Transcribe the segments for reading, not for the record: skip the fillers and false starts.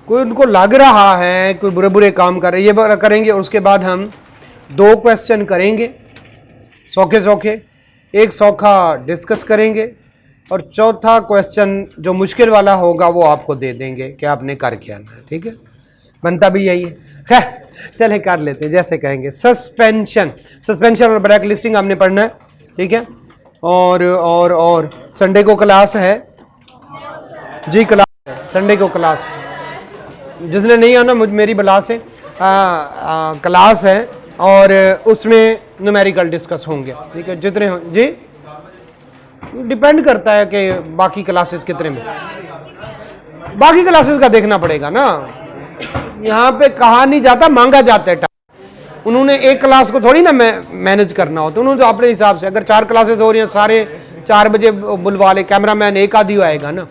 कोई उनको लग रहा है कोई बुरे बुरे काम कर रहे, ये करेंगे। उसके बाद हम 2 क्वेश्चन करेंगे सौखे सौखे, एक सौखा डिस्कस करेंगे और चौथा क्वेश्चन जो मुश्किल वाला होगा वो आपको दे देंगे कि आपने कर क्या आना है। ठीक है, बनता भी यही है। चले कर लेते हैं जैसे कहेंगे। सस्पेंशन, सस्पेंशन और ब्लैक लिस्टिंग हमने पढ़ना है। ठीक है, और संडे को क्लास है जी, क्लास है संडे को क्लास। जिसने नहीं आना मेरी बला से क्लास है और उसमें न्यूमेरिकल डिस्कस होंगे। ठीक है, जितने हो जी, डिपेंड करता है कि बाकी क्लासेस कितने में, बाकी क्लासेस का देखना पड़ेगा ना। यहाँ पे कहा नहीं जाता, मांगा जाता है टाइम। उन्होंने एक क्लास को थोड़ी ना मैनेज करना होता, उन्होंने तो अपने हिसाब से, अगर 4 क्लासेस हो रही हैं सारे 4 बजे बुलवा ले, कैमरामैन एक आधी आएगा ना।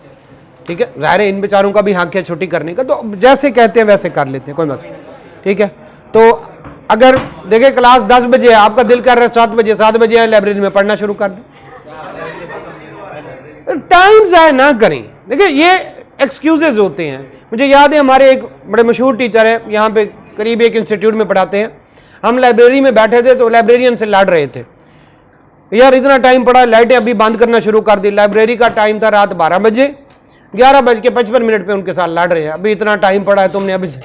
ठीक है, ज़ाहिर है इन बेचारों का भी हक है छुट्टी करने का, तो जैसे कहते हैं वैसे कर लेते हैं, कोई मसला। ठीक है, तो अगर देखे क्लास 10 बजे है, आपका दिल कर रहा है 7 बजे है लाइब्रेरी में पढ़ना शुरू कर दें, टाइम ज़ाया ना करें। देखिए ये एक्सक्यूजेज होते हैं। मुझे याद है हमारे एक बड़े मशहूर टीचर है, यहाँ पे करीब एक इंस्टीट्यूट में पढ़ाते हैं। हम लाइब्रेरी में बैठे थे तो लाइब्रेरियन से लड़ रहे थे, यार इतना टाइम पड़ा, लाइटें अभी बंद करना शुरू कर दी। लाइब्रेरी का टाइम था रात 12 बजे, 11:55 पे उनके साथ लड़ रहे हैं, अभी इतना टाइम पड़ा है तुमने अभी से।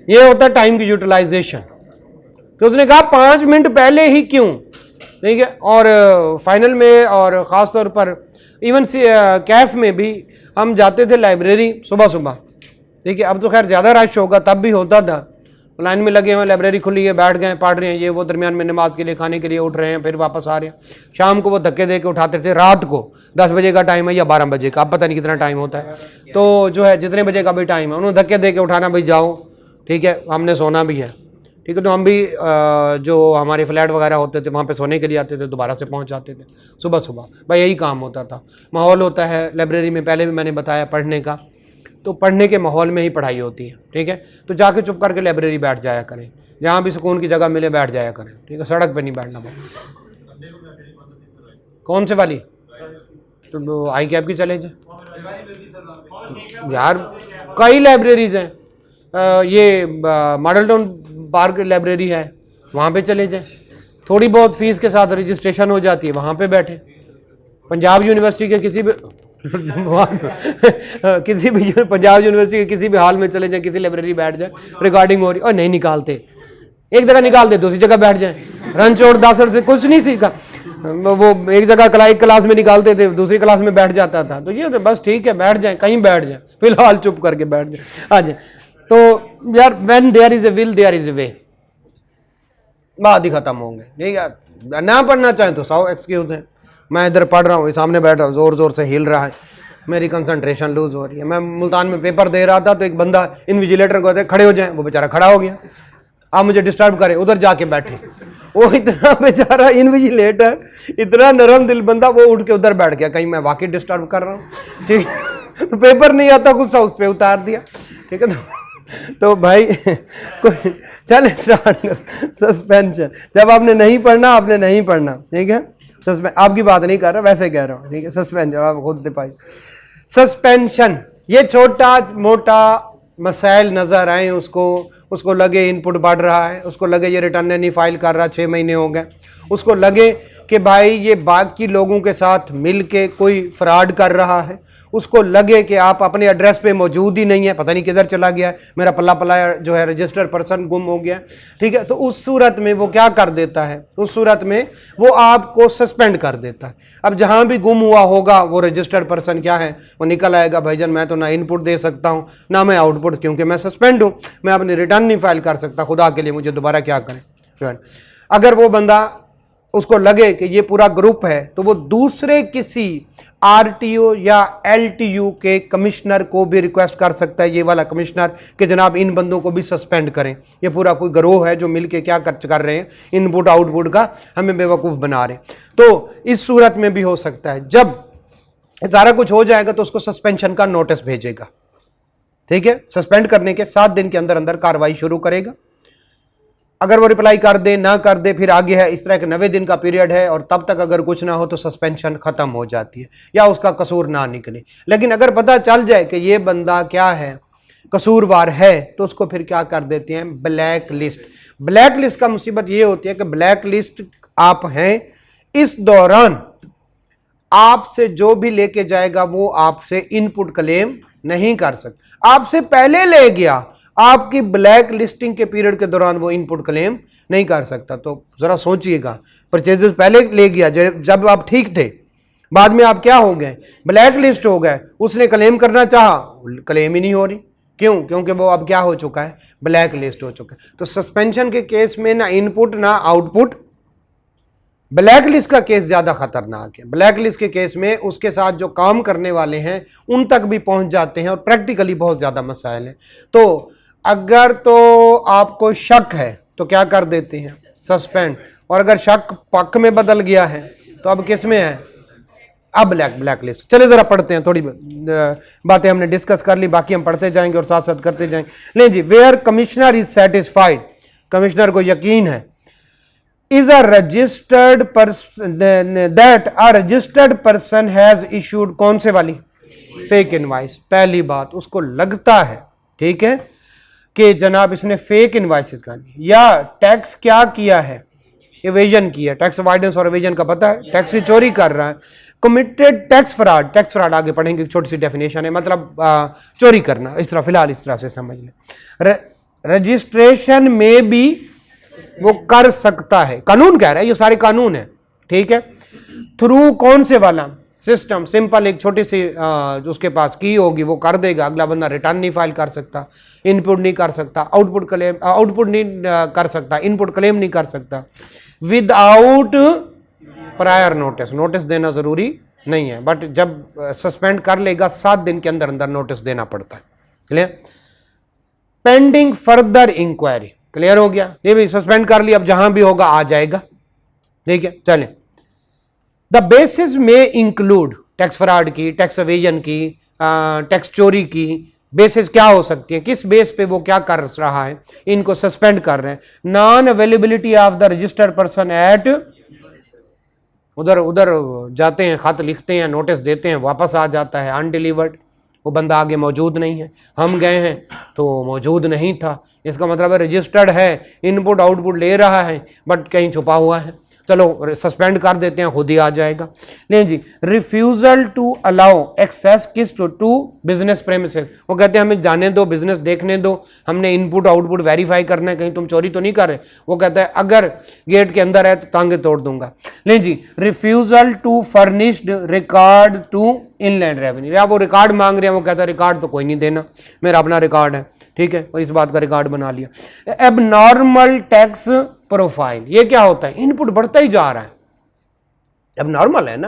ये होता है टाइम की यूटिलाइजेशन। तो उसने कहा 5 मिनट पहले ही क्यों। ठीक है, और फाइनल में और ख़ास तौर पर इवन कैफ में भी हम जाते थे लाइब्रेरी सुबह सुबह। ठीक है, अब तो खैर ज़्यादा रश होगा, तब भी होता था, लाइन में लगे हुए, लाइब्रेरी खुली है, बैठ गए, पढ़ रहे हैं, ये वो, दरमियान में नमाज के लिए खाने के लिए उठ रहे हैं, फिर वापस आ रहे हैं। शाम को वो धक्के दे के उठाते थे, रात को 10 बजे का टाइम है या 12 बजे का, अब पता नहीं कितना टाइम होता है, तो जो है जितने बजे का भी टाइम है उन्होंने धक्के दे के उठाना, भाई जाओ। ठीक है, हमने सोना भी है। ठीक है, तो हम भी जो हमारे फ्लैट वगैरह होते थे वहाँ पे सोने के लिए आते थे, दोबारा से पहुँच जाते थे सुबह सुबह। भाई यही काम होता था। माहौल होता है लाइब्रेरी में, पहले भी मैंने बताया, पढ़ने का, तो पढ़ने के माहौल में ही पढ़ाई होती है। ठीक है, तो जाके चुप करके लाइब्रेरी बैठ जाया करें, जहाँ भी सुकून की जगह मिले बैठ जाया करें। ठीक है, सड़क पे नहीं बैठना पड़े। कौन से वाली? तो आई कैब की चले जाए यार, कई लाइब्रेरीज हैं। ये मॉडल टाउन पार्क लाइब्रेरी है, वहाँ पे चले जाएं, थोड़ी बहुत फीस के साथ रजिस्ट्रेशन हो जाती है, वहाँ पे बैठे। पंजाब यूनिवर्सिटी के किसी भी पंजाब यूनिवर्सिटी के किसी भी हाल में चले जाए, किसी लाइब्रेरी बैठ जाए, रिकॉर्डिंग हो रही, और नहीं निकालते, एक जगह निकालते दूसरी जगह बैठ जाए। रंच और दासर से कुछ नहीं सीखा, वो एक जगह एक क्लास में निकालते थे, दूसरी क्लास में बैठ जाता था। तो ये तो बस ठीक है, बैठ जाए, कहीं बैठ जाए, फिलहाल चुप करके बैठ जाए, आ जाए। तो यार when there is a will there is a way, बात ही खत्म होंगे। ठीक है, ना पढ़ना चाहें तो 100 एक्सक्यूज है। मैं इधर पढ़ रहा हूँ, सामने बैठा हूँ, जोर जोर से हिल रहा है, मेरी कंसंट्रेशन लूज हो रही है। मैं मुल्तान में पेपर दे रहा था, तो एक बंदा इन्विजिलेटर को कहते खड़े हो जाए, वो बेचारा खड़ा हो गया, आप मुझे डिस्टर्ब करें, उधर जाके बैठे। वो इतना बेचारा इन्विजिलेटर, इतना नरम दिल बंदा, वो उठ के उधर बैठ गया, कहीं मैं वाकई डिस्टर्ब कर रहा हूँ। ठीक है, तो पेपर नहीं आता, गुस्सा उस पर उतार दिया। ठीक है, तो भाई चले स्टार्ट। सस्पेंशन, जब आपने नहीं पढ़ना आपने नहीं पढ़ना। ठीक है, आपकी बात नहीं कर रहा, वैसे कह रहा हूँ। ठीक है, सस्पेंशन आप खुद दे पाई। सस्पेंशन, ये छोटा मोटा मसाइल नजर आए उसको लगे इनपुट बढ़ रहा है, उसको लगे ये रिटर्न नहीं फाइल कर रहा, 6 महीने हो गए, उसको लगे कि भाई ये बाकी लोगों के साथ मिल के कोई फ्रॉड कर रहा है, उसको लगे कि आप अपने एड्रेस पे मौजूद ही नहीं है, पता नहीं किधर चला गया है, मेरा पल्ला पल्ला जो है रजिस्टर्ड पर्सन गुम हो गया। ठीक है, तो उस सूरत में वो क्या कर देता है, उस सूरत में वो आपको सस्पेंड कर देता है। अब जहाँ भी गुम हुआ होगा वो रजिस्टर्ड पर्सन क्या है, वो निकल आएगा, भाईजान मैं तो ना इनपुट दे सकता हूँ ना मैं आउटपुट, क्योंकि मैं सस्पेंड हूँ, मैं अपनी रिटर्न नहीं फाइल कर सकता, खुदा के लिए मुझे दोबारा क्या करें। अगर वो बंदा, उसको लगे कि ये पूरा ग्रुप है, तो वो दूसरे किसी आरटीओ या एलटीयू के कमिश्नर को भी रिक्वेस्ट कर सकता है, ये वाला कमिश्नर, कि जनाब इन बंदों को भी सस्पेंड करें, ये पूरा कोई गिरोह है जो मिलके क्या कर रहे हैं, इनपुट आउटपुट का हमें बेवकूफ़ बना रहे हैं। तो इस सूरत में भी हो सकता है, जब सारा कुछ हो जाएगा तो उसको सस्पेंशन का नोटिस भेजेगा। ठीक है, सस्पेंड करने के 7 दिन के अंदर अंदर कार्रवाई शुरू करेगा। अगर वो रिप्लाई कर दे ना कर दे, फिर आगे है इस तरह के 90 दिन का पीरियड है, और तब तक अगर कुछ ना हो तो सस्पेंशन खत्म हो जाती है या उसका कसूर ना निकले। लेकिन अगर पता चल जाए कि ये बंदा क्या है कसूरवार है तो उसको फिर क्या कर देते हैं, ब्लैक लिस्ट। ब्लैक लिस्ट का मुसीबत ये होती है कि ब्लैक लिस्ट आप हैं, इस दौरान आपसे जो भी लेके जाएगा वो आपसे इनपुट क्लेम नहीं कर सकता। आपसे पहले ले गया, आपकी ब्लैक लिस्टिंग के पीरियड के दौरान वो इनपुट क्लेम नहीं कर सकता। तो जरा सोचिएगा, परचेजेस पहले ले गया जब आप ठीक थे, बाद में आप क्या हो गए, ब्लैक लिस्ट हो गए, उसने क्लेम करना चाहा, क्लेम ही नहीं हो रही। क्यों? क्योंकि वो अब क्या हो चुका है, ब्लैक लिस्ट हो चुका है। तो सस्पेंशन के केस में ना इनपुट ना आउटपुट, ब्लैक लिस्ट का केस ज्यादा खतरनाक है। ब्लैक लिस्ट के केस में उसके साथ जो काम करने वाले हैं उन तक भी पहुंच जाते हैं और प्रैक्टिकली बहुत ज्यादा मसाइल हैं। तो अगर तो आपको शक है तो क्या कर देते हैं, सस्पेंड। और अगर शक पक्ष में बदल गया है तो अब किस में है, अब ब्लैक लिस्ट। चले जरा पढ़ते हैं, थोड़ी बातें हमने डिस्कस कर ली, बाकी हम पढ़ते जाएंगे और साथ साथ करते जाएंगे। ले जी, where commissioner is satisfied, commissioner को यकीन है, is a registered person that a registered person has issued, कौन से वाली, फेक इनवाइस। पहली बात, उसको लगता है, ठीक है, कि जनाब इसने फेक इनवाइसेस का या टैक्स क्या किया है, एवेजन किया, टैक्स अवॉइडेंस और एवेजन का पता है, टैक्स की चोरी कर रहा है, committed tax fraud. Tax fraud आगे पढ़ेंगे, छोटी सी डेफिनेशन है, मतलब चोरी करना, इस तरह फिलहाल इस तरह से समझ लें। रजिस्ट्रेशन में भी वो कर सकता है, कानून कह रहा है, ये सारे कानून है, ठीक है। थ्रू कौन से वाला सिस्टम, सिंपल एक छोटी सी जो उसके पास की होगी वो कर देगा, अगला बंदा रिटर्न नहीं फाइल कर सकता, इनपुट नहीं कर सकता, आउटपुट नहीं कर सकता, इनपुट क्लेम नहीं कर सकता, विदाउट प्रायर नोटिस। नोटिस देना जरूरी नहीं है, बट जब सस्पेंड कर लेगा 7 दिन के अंदर अंदर नोटिस देना पड़ता है। Clear? Pending further inquiry, clear हो गया, ये भी सस्पेंड कर लिया, अब जहां भी होगा आ जाएगा, ठीक है। चलें, द बेसिस में इंक्लूड टैक्स फ्रॉड की, टैक्स एवेजन की, टैक्स चोरी की बेसिस क्या हो सकती है, किस बेस पे वो क्या कर रहा है, इनको सस्पेंड कर रहे हैं। Non availability of the registered person at, उधर जाते हैं, खत लिखते हैं, नोटिस देते हैं, वापस आ जाता है अनडिलीवर्ड, वो बंदा आगे मौजूद नहीं है, हम गए हैं तो मौजूद नहीं था, इसका मतलब है रजिस्टर्ड है, इनपुट आउटपुट ले रहा है, बट कहीं छुपा हुआ है, चलो सस्पेंड कर देते हैं, खुद ही आ जाएगा। नहीं जी, रिफ्यूजल टू अलाउ एक्सेस किस टू बिजनेस प्रेमिसेस, वो कहते हैं हमें जाने दो, बिजनेस देखने दो, हमने इनपुट आउटपुट वेरीफाई करना है, कहीं तुम चोरी तो नहीं कर रहे। वो कहता है अगर गेट के अंदर है तो टांगे तोड़ दूंगा। नहीं जी, refusal to furnished record to inland revenue, या वो रिकॉर्ड मांग रहे हैं, वो कहता है रिकॉर्ड तो कोई नहीं देना, मेरा अपना रिकॉर्ड है, ठीक है, और इस बात का रिकॉर्ड बना लिया। एबनॉर्मल टैक्स प्रोफाइल, ये क्या होता है, इनपुट बढ़ता ही जा रहा है, अब नॉर्मल है ना।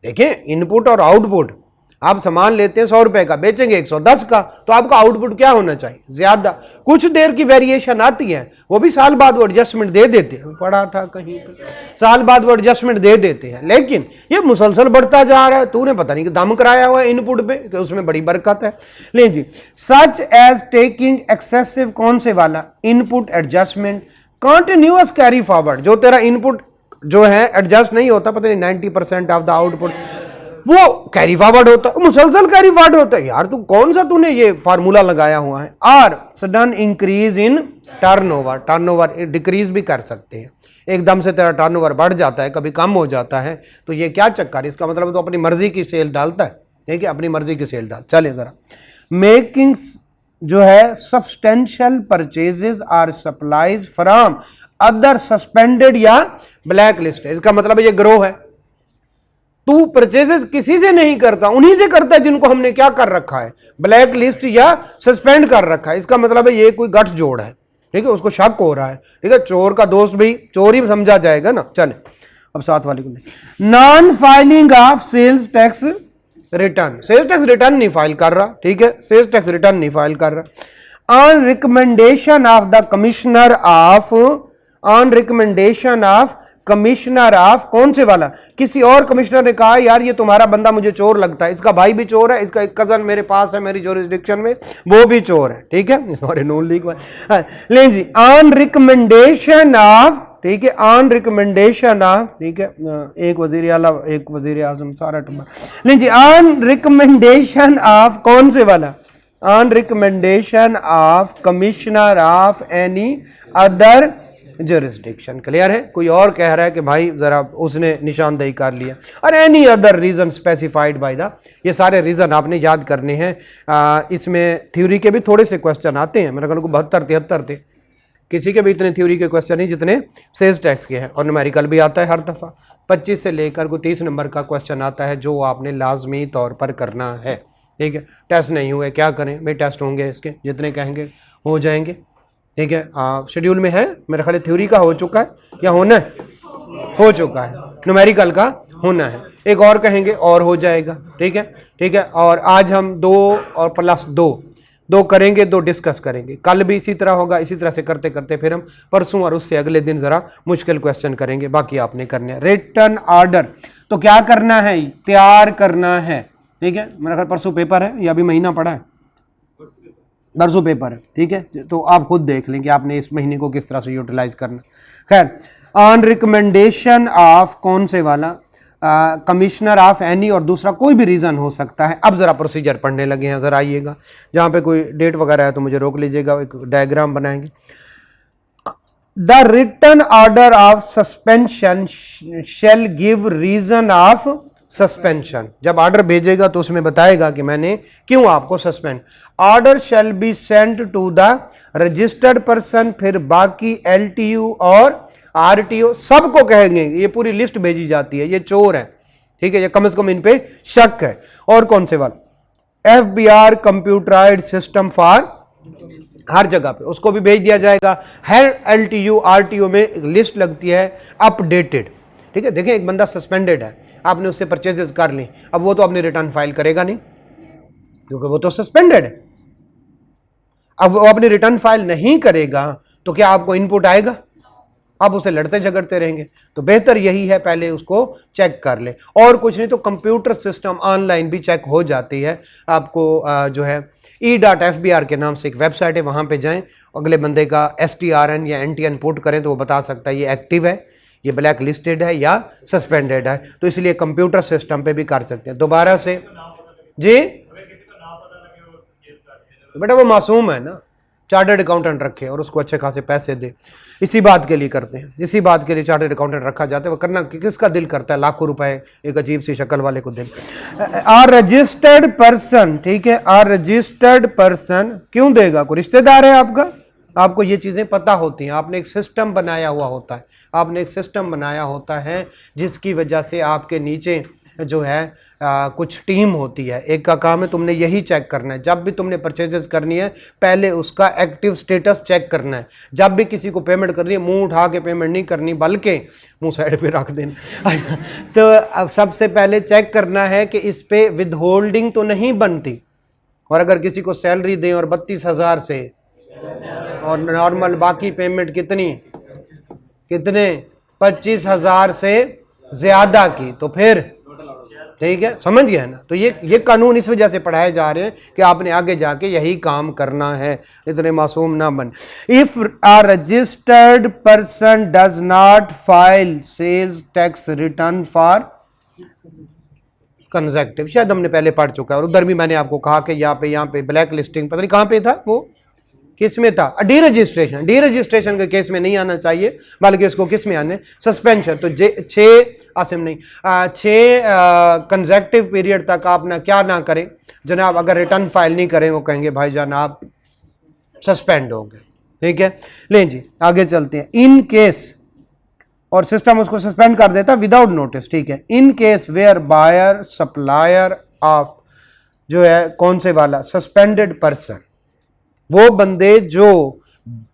देखिए इनपुट और आउटपुट, आप सामान लेते हैं 100 रुपए का, बेचेंगे 110 का, तो आपका आउटपुट क्या होना चाहिए, ज्यादा। कुछ देर की वेरिएशन आती है, वो भी साल बाद वो एडजस्टमेंट दे देते हैं, पढ़ा था कहीं पर, साल बाद वो एडजस्टमेंट दे देते हैं, लेकिन ये मुसलसल बढ़ता जा रहा है। तूने पता नहीं कि दम कराया हुआ है इनपुट पे, कि उसमें बड़ी बरकत है। ले जी, सच एज टेकिंग एक्सेसिव, कौन से वाला, input adjustment, continuous carry forward, जो तेरा इनपुट जो है एडजस्ट नहीं होता, पता नहीं 90% ऑफ द आउटपुट वो कैरी फॉरवर्ड होता है, मुसलसल कैरी फॉरवर्ड होता है। यार तू कौन सा तूने ये फार्मूला लगाया हुआ है। और sudden increase in turnover, turnover decrease भी कर सकते हैं, एकदम से तेरा टर्नओवर बढ़ जाता है, कभी कम हो जाता है, तो ये क्या चक्कर, इसका मतलब तो अपनी मर्जी की सेल डालता है, ठीक है, अपनी मर्जी की सेल डाल। चले जरा, मेकिंग जो है substantial purchases are supplies from other suspended या ब्लैक लिस्ट, इसका मतलब ये ग्रोह है, तू परचेजेस किसी से नहीं करता, उन्हीं से करता है जिनको हमने क्या कर रखा है, ब्लैक लिस्ट या सस्पेंड कर रखा है। इसका मतलब है ये कोई गठ जोड़ है, ठीक है, उसको शक हो रहा है, ठीक है, चोर का दोस्त भी चोर ही समझा जाएगा ना। चले अब साथ वाली को, non filing of sales tax return, sales tax return नहीं फाइल कर रहा, ठीक है, सेल्स टैक्स रिटर्न नहीं फाइल कर रहा। On recommendation of the commissioner of, on recommendation of commissioner of, कौन से वाला, किसी और कमिश्नर ने कहा यार ये तुम्हारा बंदा मुझे चोर लगता है, इसका भाई भी चोर है, इसका एक कजन मेरे पास है मेरी जुरिस्डिक्शन में, वो भी चोर है, ठीक है, सॉरी नून लीग ले जी, ऑन रिकमेंडेशन ऑफ, ठीक है, ऑन रिकमेंडेशन ऑफ, ठीक है, एक वजीर आला एक वजीर आजम सारा टुम्बा, ले जी, ऑन रिकमेंडेशन ऑफ, कौन से वाला, on recommendation of commissioner of any other jurisdiction. Clear है? कोई और कह रहा है कि भाई जरा उसने निशानदेही कर लिया, और any other reason specified by the, ये सारे रीजन आपने याद करने हैं। इसमें थ्योरी के भी थोड़े से क्वेश्चन आते हैं, मेरे ख्याल को 72-73 थे, किसी के भी इतने थ्योरी के क्वेश्चन नहीं जितने सेल्स टैक्स के हैं, और न्यूमेरिकल भी आता है हर दफ़ा। 25 से लेकर को 30 नंबर का क्वेश्चन आता है जो आपने लाजमी तौर पर करना है। ठीक है, टेस्ट नहीं हुए क्या करें भाई, टेस्ट होंगे इसके, जितने कहेंगे हो जाएंगे। ठीक है, शेड्यूल में है मेरे ख्याल थ्योरी का हो चुका है या होना है, हो चुका है, न्यूमेरिकल का होना है, एक और कहेंगे और हो जाएगा। ठीक है, ठीक है, और आज हम 2 और +2 करेंगे, 2 डिस्कस करेंगे, कल भी इसी तरह होगा। इसी तरह से करते करते फिर हम परसों और उससे अगले दिन जरा मुश्किल क्वेश्चन करेंगे, बाकी आपने करने हैं। रिटर्न ऑर्डर तो क्या करना है, तैयार करना है। ठीक है, मेरा ख्याल परसों पेपर है या अभी महीना पड़ा है, परसों पेपर है। ठीक है, तो आप खुद देख लें कि आपने इस महीने को किस तरह से यूटिलाइज करना। खैर, ऑन रिकमेंडेशन ऑफ कौन से वाला, कमिश्नर ऑफ एनी, और दूसरा कोई भी रीज़न हो सकता है। अब ज़रा प्रोसीजर पढ़ने लगे हैं, ज़रा आइएगा, जहाँ पे कोई डेट वगैरह है तो मुझे रोक लीजिएगा, एक डायग्राम बनाएंगे। The return order of suspension shall give reason of suspension. जब ऑर्डर भेजेगा तो उसमें बताएगा कि मैंने क्यों आपको suspend. Order shall be sent to the registered person, फिर बाकी LTU और RTO सबको कहेंगे, ये पूरी लिस्ट भेजी जाती है, ये चोर है। ठीक है, ये कम से कम इन पे शक है। और कौन से वाला, FBR कंप्यूटराइज्ड सिस्टम फॉर, हर जगह पे उसको भी भेज दिया जाएगा। हर LTU RTO में एक लिस्ट लगती है अपडेटेड। ठीक है, देखिए एक बंदा सस्पेंडेड है, आपने उससे परचेजेस कर ली, अब वो तो अपनी रिटर्न फाइल करेगा नहीं क्योंकि वो तो सस्पेंडेड है। अब वो अपनी रिटर्न फाइल नहीं करेगा तो क्या आपको इनपुट आएगा, आप उसे लड़ते झगड़ते रहेंगे। तो बेहतर यही है पहले उसको चेक कर ले, और कुछ नहीं तो कंप्यूटर सिस्टम ऑनलाइन भी चेक हो जाती है। आपको जो है e.fbr के नाम से एक वेबसाइट है, वहां पे जाएं, अगले बंदे का STRN या NTN पुट करें तो वो बता सकता है ये एक्टिव है, ये ब्लैक लिस्टेड है या सस्पेंडेड है। तो इसलिए कंप्यूटर सिस्टम पे भी कर सकते हैं। दोबारा से जी, बेटा वो मासूम है ना, चार्टर्ड अकाउंटेंट रखे और उसको अच्छे खासे पैसे दे, इसी बात के लिए करते हैं, इसी बात के लिए चार्टर्ड अकाउंटेंट रखा जाता है। वो करना किसका दिल करता है, लाखों रुपए एक अजीब सी शक्ल वाले को दे। आर रजिस्टर्ड पर्सन, ठीक है, आर रजिस्टर्ड पर्सन क्यों देगा, कोई रिश्तेदार है आपका, आपको ये चीजें पता होती हैं, आपने एक सिस्टम बनाया हुआ होता है, आपने एक सिस्टम बनाया होता है जिसकी वजह से आपके नीचे जो है कुछ टीम होती है। एक का काम है तुमने यही चेक करना है, जब भी तुमने परचेजेस करनी है पहले उसका एक्टिव स्टेटस चेक करना है। जब भी किसी को पेमेंट करनी है मुंह उठा के पेमेंट नहीं करनी, बल्कि मुंह साइड पे रख देना तो अब सबसे पहले चेक करना है कि इस पे विद होल्डिंग तो नहीं बनती, और अगर किसी को सैलरी दें और 32,000 से और नॉर्मल बाकी पेमेंट कितने 25,000 से ज्यादा की, तो फिर ठीक है, समझ गया ना। तो ये कानून इस वजह से पढ़ाए जा रहे हैं कि आपने आगे जाके यही काम करना है, इतने मासूम ना बन। If a registered person does not file sales tax return for consecutive, शायद हमने पहले पढ़ चुका है, और उधर भी मैंने आपको कहा कि यहाँ पे ब्लैक लिस्टिंग, पता नहीं कहाँ पे था वो, किस में था, डी रजिस्ट्रेशन के केस में नहीं आना चाहिए, बल्कि उसको किस में आने, सस्पेंशन। तो 6 कंसेक्टिव पीरियड तक आप ना क्या ना करें जनाब, अगर रिटर्न फाइल नहीं करें वो कहेंगे भाईजान आप सस्पेंड हो गए। ठीक है, लें जी आगे चलते हैं। इन केस, और सिस्टम उसको सस्पेंड कर देता विदाउट नोटिस। ठीक है, in case where buyer supplier of, जो है कौन से वाला, सस्पेंडेड पर्सन, वो बंदे जो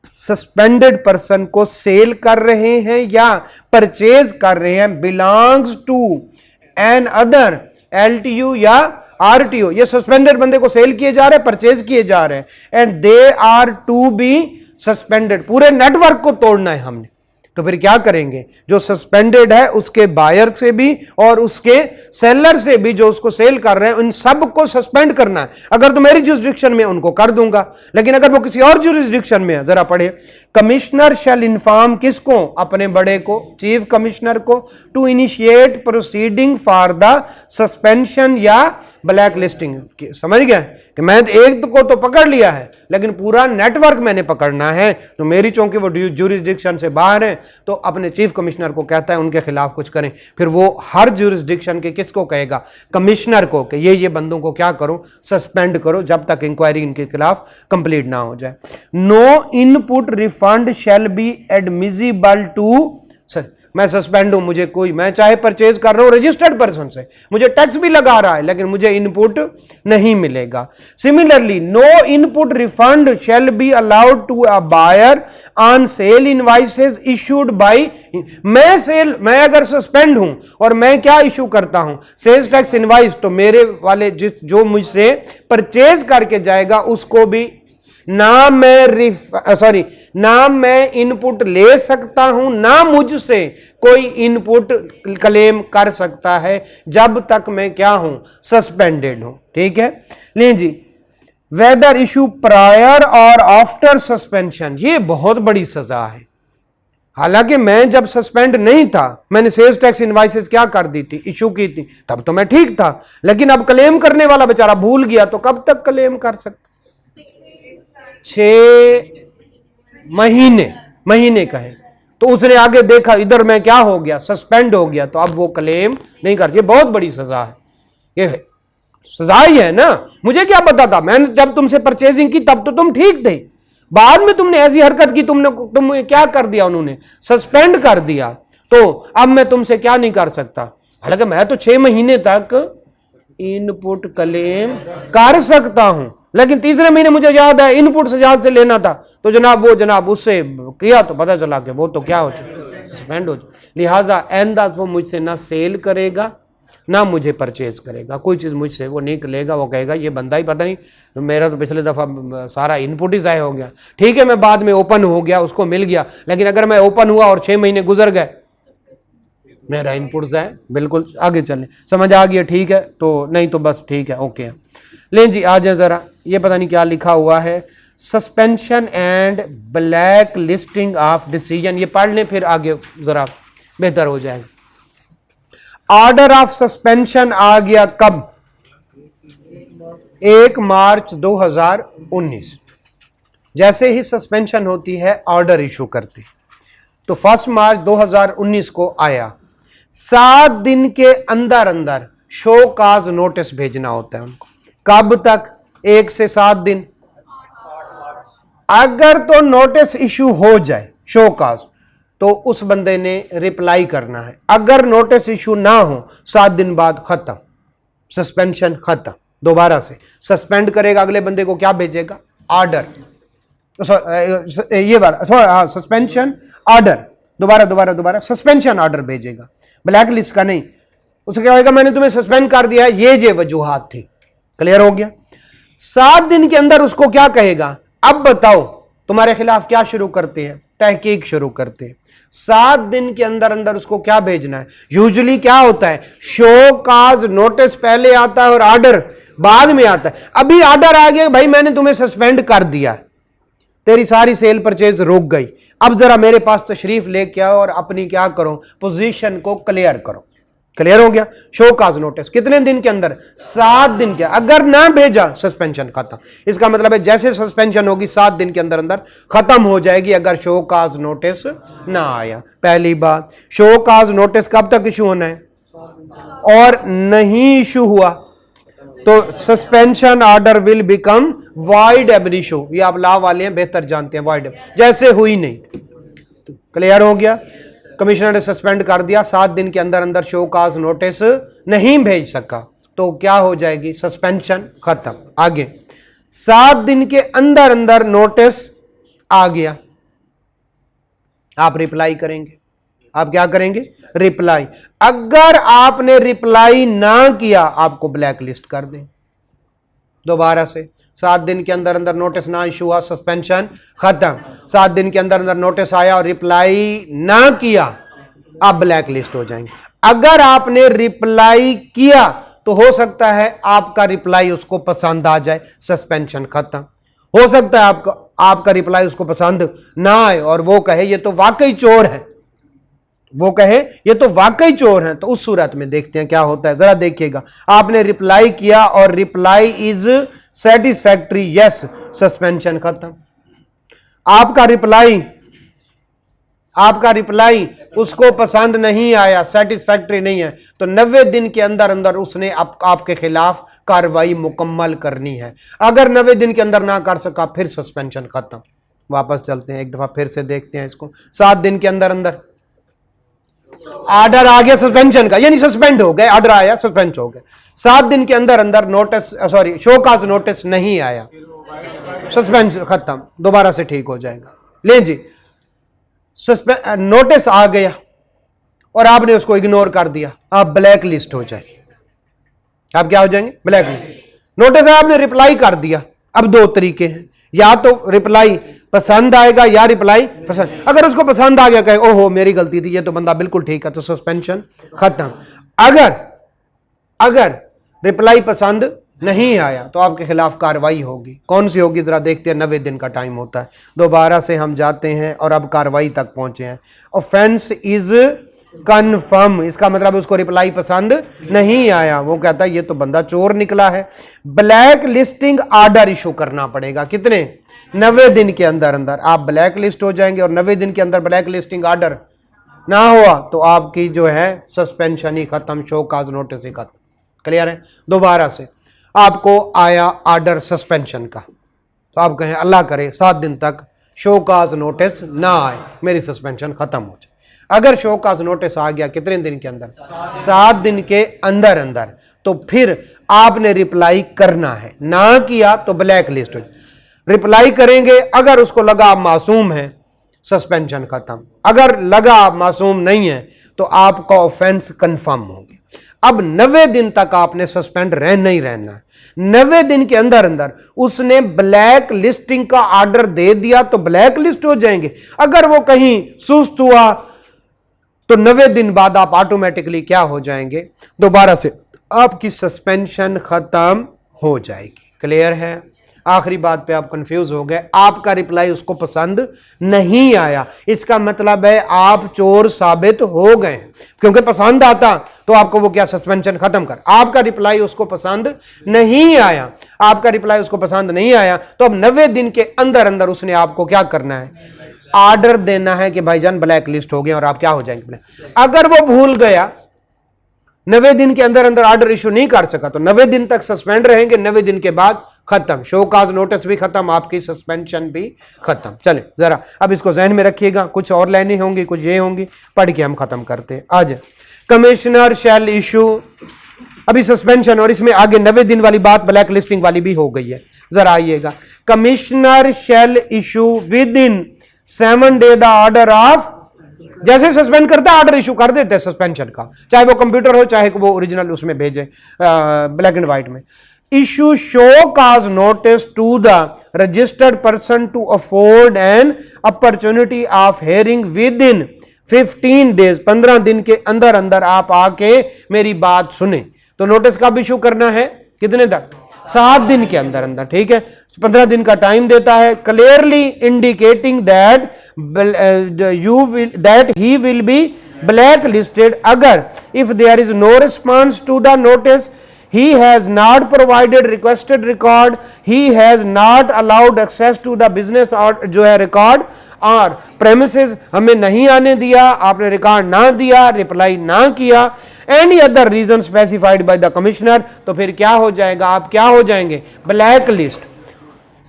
सस्पेंडेड पर्सन को सेल कर रहे हैं या परचेज कर रहे हैं, belongs to an other LTU या RTO, ये सस्पेंडेड बंदे को सेल किए जा रहे हैं, परचेज किए जा रहे हैं, and they are to be suspended. पूरे नेटवर्क को तोड़ना है हमने, तो फिर क्या करेंगे, जो सस्पेंडेड है उसके बायर से भी और उसके सेलर से भी जो उसको सेल कर रहे हैं, उन सब को सस्पेंड करना है। अगर तो मेरी जुरिस्डिक्शन में उनको कर दूंगा, लेकिन अगर वो किसी और जुरिस्डिक्शन में है, जरा पढ़े, कमिश्नर शैल इन्फॉर्म किसको, अपने बड़े को, चीफ कमिश्नर को, to initiate proceeding for the suspension या ब्लैक लिस्टिंग। समझ गया कि मैं एक को तो पकड़ लिया है लेकिन पूरा नेटवर्क मैंने पकड़ना है, तो मेरी चौकी वो ज्यूरिसडिक्शन से बाहर है तो अपने चीफ कमिश्नर को कहता है उनके खिलाफ कुछ करें। फिर वो हर ज्यूरिसडिक्शन के किसको कहेगा, कमिश्नर को, कि ये बंदों को क्या करो, सस्पेंड करो जब तक इंक्वायरी इनके खिलाफ कंप्लीट ना हो जाए। No input refund shall be admissible to, मैं सस्पेंड हूं, मुझे कोई, मैं चाहे परचेज कर रहा हूं रजिस्टर्ड पर्सन से, मुझे टैक्स भी लगा रहा है लेकिन मुझे इनपुट नहीं मिलेगा। Similarly no input refund shall be allowed to a buyer on sale invoices issued by, मैं अगर सस्पेंड हूं और मैं क्या इशू करता हूं, सेल्स टैक्स इनवाइस, तो मेरे वाले जो मुझसे परचेज करके जाएगा उसको भी ना मैं इनपुट ले सकता हूं, ना मुझसे कोई इनपुट क्लेम कर सकता है जब तक मैं क्या हूं, सस्पेंडेड हूं। ठीक है, लीजिए, वेदर इशू प्रायर और आफ्टर सस्पेंशन, ये बहुत बड़ी सजा है। हालांकि मैं जब सस्पेंड नहीं था, मैंने सेल्स टैक्स इनवाइसेस क्या कर दी थी, इशू की थी, तब तो मैं ठीक था, लेकिन अब क्लेम करने वाला बेचारा भूल गया तो कब तक क्लेम कर सकता, 6 महीने कहे, तो उसने आगे देखा इधर मैं क्या हो गया, सस्पेंड हो गया, तो अब वो क्लेम नहीं कर। ये बहुत बड़ी सजा है, ये सजा ही है ना। मुझे क्या पता था, मैंने जब तुमसे परचेजिंग की तब तो तुम ठीक थे, बाद में तुमने ऐसी हरकत की, तुमने क्या कर दिया, उन्होंने सस्पेंड कर दिया, तो अब मैं तुमसे क्या नहीं कर सकता। हालांकि मैं तो 6 महीने तक इनपुट क्लेम कर सकता हूं, लेकिन तीसरे महीने मुझे याद है इनपुट सजाद से लेना था, तो जनाब उससे किया तो पता चला कि वो तो क्या हो चुका, सस्पेंड हो चुका। लिहाजा आइंदा वो मुझसे ना सेल करेगा ना मुझे परचेज करेगा, कोई चीज़ मुझसे वो नहीं लेगा, वो कहेगा ये बंदा ही पता नहीं, मेरा तो पिछले दफ़ा सारा इनपुट ही ज़ाय हो गया। ठीक है, मैं बाद में ओपन हो गया, उसको मिल गया, लेकिन अगर मैं ओपन हुआ और 6 महीने गुजर गए, मेरा इनपुट ज़ाय। बिल्कुल, आगे चलें, समझ आ गया, ठीक है, तो नहीं तो बस ठीक है, ओके। लें जी, आ जाए ज़रा, ये पता नहीं क्या लिखा हुआ है, suspension and black listing of decision, ये पढ़ लें फिर आगे ज़रा बेहतर हो जाएगा। ऑर्डर ऑफ सस्पेंशन आ गया कब, 1 मार्च 2019। जैसे ही सस्पेंशन होती है ऑर्डर इशू करते, तो 1 मार्च 2019 को आया, 7 दिन के अंदर अंदर शो काज नोटिस भेजना होता है उनको। कब तक, 1 से 7 दिन। अगर तो नोटिस इशू हो जाए शो काज, तो उस बंदे ने रिप्लाई करना है। अगर नोटिस इशू ना हो, 7 दिन बाद खत्म, सस्पेंशन खत्म। दोबारा से सस्पेंड करेगा, अगले बंदे को क्या भेजेगा, ऑर्डर, ये वाला सस्पेंशन ऑर्डर, दोबारा सस्पेंशन ऑर्डर भेजेगा, ब्लैक लिस्ट का नहीं। उसे क्या होगा, मैंने तुम्हें सस्पेंड कर दिया, ये वजूहात थी, क्लियर हो गया। 7 दिन के अंदर उसको क्या कहेगा, अब बताओ तुम्हारे खिलाफ क्या शुरू करते हैं, तहकीक शुरू करते हैं। 7 दिन के अंदर अंदर उसको क्या भेजना है। यूजुअली क्या होता है, शो काज नोटिस पहले आता है और ऑर्डर बाद में आता है। अभी ऑर्डर आ गया, भाई मैंने तुम्हें सस्पेंड कर दिया, तेरी सारी सेल परचेज रुक गई, अब जरा मेरे पास तशरीफ लेके आओ और अपनी क्या करो, पोजीशन को क्लियर करो। क्लियर हो गया, शो काज नोटिस कितने दिन के अंदर, 7 दिन के। अगर ना भेजा, सस्पेंशन खत्म। इसका मतलब है जैसे सस्पेंशन होगी 7 दिन के अंदर अंदर खत्म हो जाएगी, अगर शो काज नोटिस ना आया। पहली बात, शो काज नोटिस कब तक इशू होना है, और नहीं इशू हुआ तो suspension order will become wide एब इशू। ये आप लॉ वाले हैं, बेहतर जानते हैं, वाइड जैसे हुई नहीं। तो क्लियर हो गया, कमिश्नर ने सस्पेंड कर दिया, 7 दिन के अंदर अंदर शो काज नोटिस नहीं भेज सका, तो क्या हो जाएगी, सस्पेंशन खत्म। आगे 7 दिन के अंदर अंदर नोटिस आ गया, आप रिप्लाई करेंगे। आप क्या करेंगे, रिप्लाई। अगर आपने रिप्लाई ना किया, आपको ब्लैक लिस्ट कर दें। दोबारा से 7 दिन के अंदर अंदर नोटिस ना इशू हुआ, सस्पेंशन खत्म। 7 दिन के अंदर अंदर नोटिस आया और रिप्लाई ना किया, आप ब्लैक लिस्ट हो जाएंगे। अगर आपने रिप्लाई किया तो हो सकता है आपका रिप्लाई उसको पसंद आ जाए, सस्पेंशन खत्म। हो सकता है आपका रिप्लाई उसको पसंद ना आए और वो कहे ये तो वाकई चोर है, वो कहे ये तो वाकई चोर हैं, तो उस सूरत में देखते हैं क्या होता है। जरा देखिएगा, आपने रिप्लाई किया और reply is satisfactory, yes, suspension खत्म। आपका रिप्लाई उसको पसंद नहीं आया, सेटिस्फैक्ट्री नहीं है, तो 90 दिन के अंदर अंदर उसने आपके खिलाफ कार्रवाई मुकम्मल करनी है। अगर 90 दिन के अंदर ना कर सका फिर सस्पेंशन खत्म। वापस चलते हैं, एक दफा फिर से देखते हैं इसको। 7 दिन के अंदर अंदर ऑर्डर आ गया सस्पेंशन का, यानी सस्पेंड हो गए, ऑर्डर आया, सस्पेंड हो गए। 7 दिन के अंदर अंदर notice, sorry, show cause notice नहीं आया, सस्पेंशन खत्म, दोबारा से ठीक हो जाएगा। ले जी, नोटिस आ गया और आपने उसको इग्नोर कर दिया, आप ब्लैक लिस्ट हो जाएंगे। आप क्या हो जाएंगे? Black list. नोटिस है, आपने रिप्लाई कर दिया। अब 2 तरीके हैं, या तो रिप्लाई पसंद आएगा या रिप्लाई पसंद, अगर उसको पसंद आ गया, कहे ओहो मेरी गलती थी, ये तो बंदा बिल्कुल ठीक है, तो सस्पेंशन खत्म। अगर रिप्लाई पसंद नहीं आया तो आपके खिलाफ कार्रवाई होगी। कौन सी होगी जरा देखते हैं। 90 दिन का टाइम होता है। दोबारा से हम जाते हैं और अब कार्रवाई तक पहुंचे हैं। ऑफेंस इज कन्फर्म, इसका मतलब उसको रिप्लाई पसंद नहीं आया, वो कहता है ये तो बंदा चोर निकला है। ब्लैक लिस्टिंग ऑर्डर इशू करना पड़ेगा। कितने? 90 दिन के अंदर अंदर आप ब्लैक लिस्ट हो जाएंगे, और 90 दिन के अंदर ब्लैक लिस्टिंग ऑर्डर ना हुआ तो आपकी जो है सस्पेंशन ही खत्म, शो काज नोटिस ही खत्म। क्लियर है? दोबारा से आपको आया ऑर्डर सस्पेंशन का, तो आप कहें अल्लाह करे 7 दिन तक शो काज नोटिस ना आए, मेरी सस्पेंशन खत्म हो जाए। अगर शो काज नोटिस आ गया कितने दिन के अंदर? 7 दिन के अंदर अंदर, तो फिर आपने रिप्लाई करना है। ना किया तो ब्लैक लिस्ट हो। रिप्लाई करेंगे, अगर उसको लगा आप मासूम है, सस्पेंशन खत्म। अगर लगा आप मासूम नहीं है तो आपका ऑफेंस कंफर्म होगी। अब 90 दिन तक आपने सस्पेंड रहना ही रहना है। 90 दिन के अंदर अंदर उसने ब्लैक लिस्टिंग का ऑर्डर दे दिया तो ब्लैक लिस्ट हो जाएंगे। अगर वो कहीं सुस्त हुआ तो 90 दिन बाद आप ऑटोमेटिकली क्या हो जाएंगे? दोबारा से आपकी सस्पेंशन खत्म हो जाएगी। क्लियर है? आखिरी बात पे आप कंफ्यूज हो गए, आपका रिप्लाई उसको पसंद नहीं आया, इसका मतलब है आप चोर साबित हो गए, क्योंकि पसंद आता तो आपको वो क्या सस्पेंशन खत्म कर। आपका रिप्लाई उसको पसंद नहीं आया, आपका रिप्लाई उसको पसंद नहीं आया, तो अब 90 दिन के अंदर अंदर उसने आपको क्या करना है? ऑर्डर देना है कि भाईजान ब्लैक लिस्ट हो गया, और आप क्या हो जाएंगे? अगर वो भूल गया, 90 दिन के अंदर अंदर ऑर्डर इशू नहीं कर सका, तो 90 दिन तक सस्पेंड रहेंगे। 90 दिन के बाद खत्म, शो काज नोटिस भी खत्म, आपकी सस्पेंशन भी खत्म। चले जरा अब इसको जहन में रखिएगा, कुछ और लाइनें होंगी, कुछ ये होंगी, पढ़ के हम खत्म करते हैं। आज कमिश्नर शैल इशू, अभी सस्पेंशन और इसमें आगे 90 दिन वाली बात ब्लैक लिस्टिंग वाली भी हो गई है। जरा आइएगा, commissioner shall issue within 7 day the order of, जैसे सस्पेंड करता है ऑर्डर इशू कर देते हैं सस्पेंशन का, चाहे वो कंप्यूटर हो चाहे वो ओरिजिनल उसमें भेजे ब्लैक एंड व्हाइट में। Issue show cause notice to the registered person to afford an opportunity of hearing within 15 days, 15 दिन के अंदर अंदर आप आके मेरी बात सुने। तो नोटिस कब इशू करना है? कितने तक? 7 दिन के अंदर अंदर। ठीक है, 15 दिन का टाइम देता है, clearly indicating that he will be black listed अगर if there is no response to the notice, he has not provided requested record, he has not allowed access to the business और जो है record, और premises हमें नहीं आने दिया, आपने रिकॉर्ड ना दिया, रिप्लाई ना किया, any other reason specified by the commissioner, तो फिर क्या हो जाएगा? आप क्या हो जाएंगे? Black list.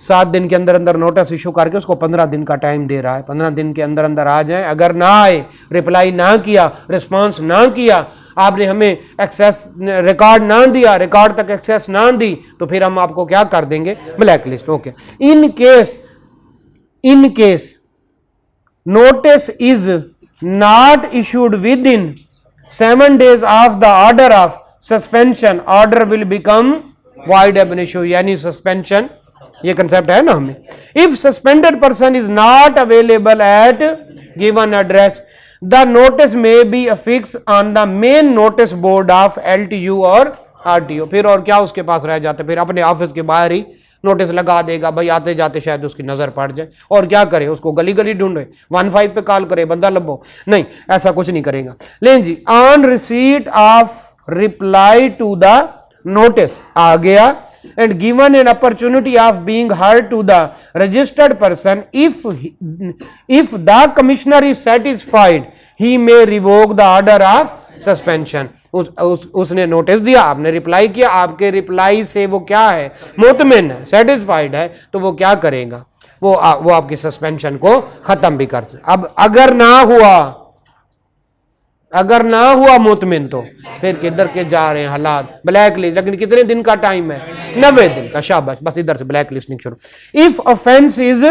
7 दिन के अंदर अंदर नोटिस इशू करके उसको 15 दिन का टाइम दे रहा है, 15 दिन के अंदर अंदर आ जाए। अगर ना आए, रिप्लाई ना किया, रिस्पांस ना किया, आपने हमें एक्सेस रिकॉर्ड ना दिया, रिकॉर्ड तक एक्सेस ना दी, तो फिर हम आपको क्या कर देंगे? Black list. Okay, in case notice is not issued within 7 days of the order of suspension, order will become void ab इशू, यानी सस्पेंशन, ये कंसेप्ट है ना हमें। If suspended person is not available at given address, the notice may be affix on the main notice board of LTU और RTO। फिर और क्या उसके पास रह जाता है? फिर अपने ऑफिस के बाहर ही नोटिस लगा देगा भाई, आते जाते शायद उसकी नजर पड़ जाए, और क्या करे, उसको गली गली ढूंढे, 15 पे कॉल करे, बंदा लभो, नहीं ऐसा कुछ नहीं करेगा। लें जी, on receipt of reply to the notice आ गया and given an opportunity of being heard to the registered person, if the commissioner is satisfied, he may revoke the order of suspension। उसने नोटिस दिया, आपने reply किया, आपके reply से वो क्या है, मुतमिन है, सेटिस्फाइड है, तो वो क्या करेगा, वो आपकी सस्पेंशन को खत्म भी कर सकता। अब अगर ना हुआ मुतमिन, तो फिर किधर के जा रहे हैं हालात, ब्लैक लिस्ट। लेकिन कितने दिन का टाइम है, 90 दिन का, शाबाश, बस इधर से ब्लैक लिस्टिंग शुरू। इफ ऑफेंस इज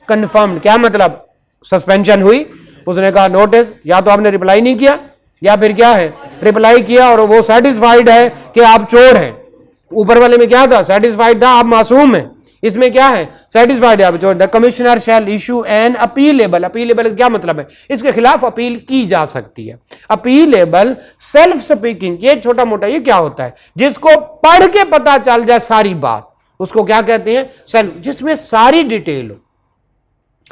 कंफर्म्ड, क्या मतलब, सस्पेंशन हुई, उसने कहा नोटिस, या तो आपने रिप्लाई नहीं किया, या फिर क्या है, रिप्लाई किया और वो सेटिस्फाइड है कि आप चोर हैं। ऊपर वाले में क्या था, सेटिस्फाइड था आप मासूम हैं, इसमें क्या है, सेटिस्फाइड है आप चोर। The commissioner shall issue an appealable, appealable क्या मतलब है, इसके खिलाफ अपील की जा सकती है। अपीलेबल सेल्फ स्पीकिंग, ये छोटा मोटा ये क्या होता है, जिसको पढ़ के पता चल जाए सारी बात, उसको क्या कहते हैं, सेल्फ, जिसमें सारी डिटेल हो।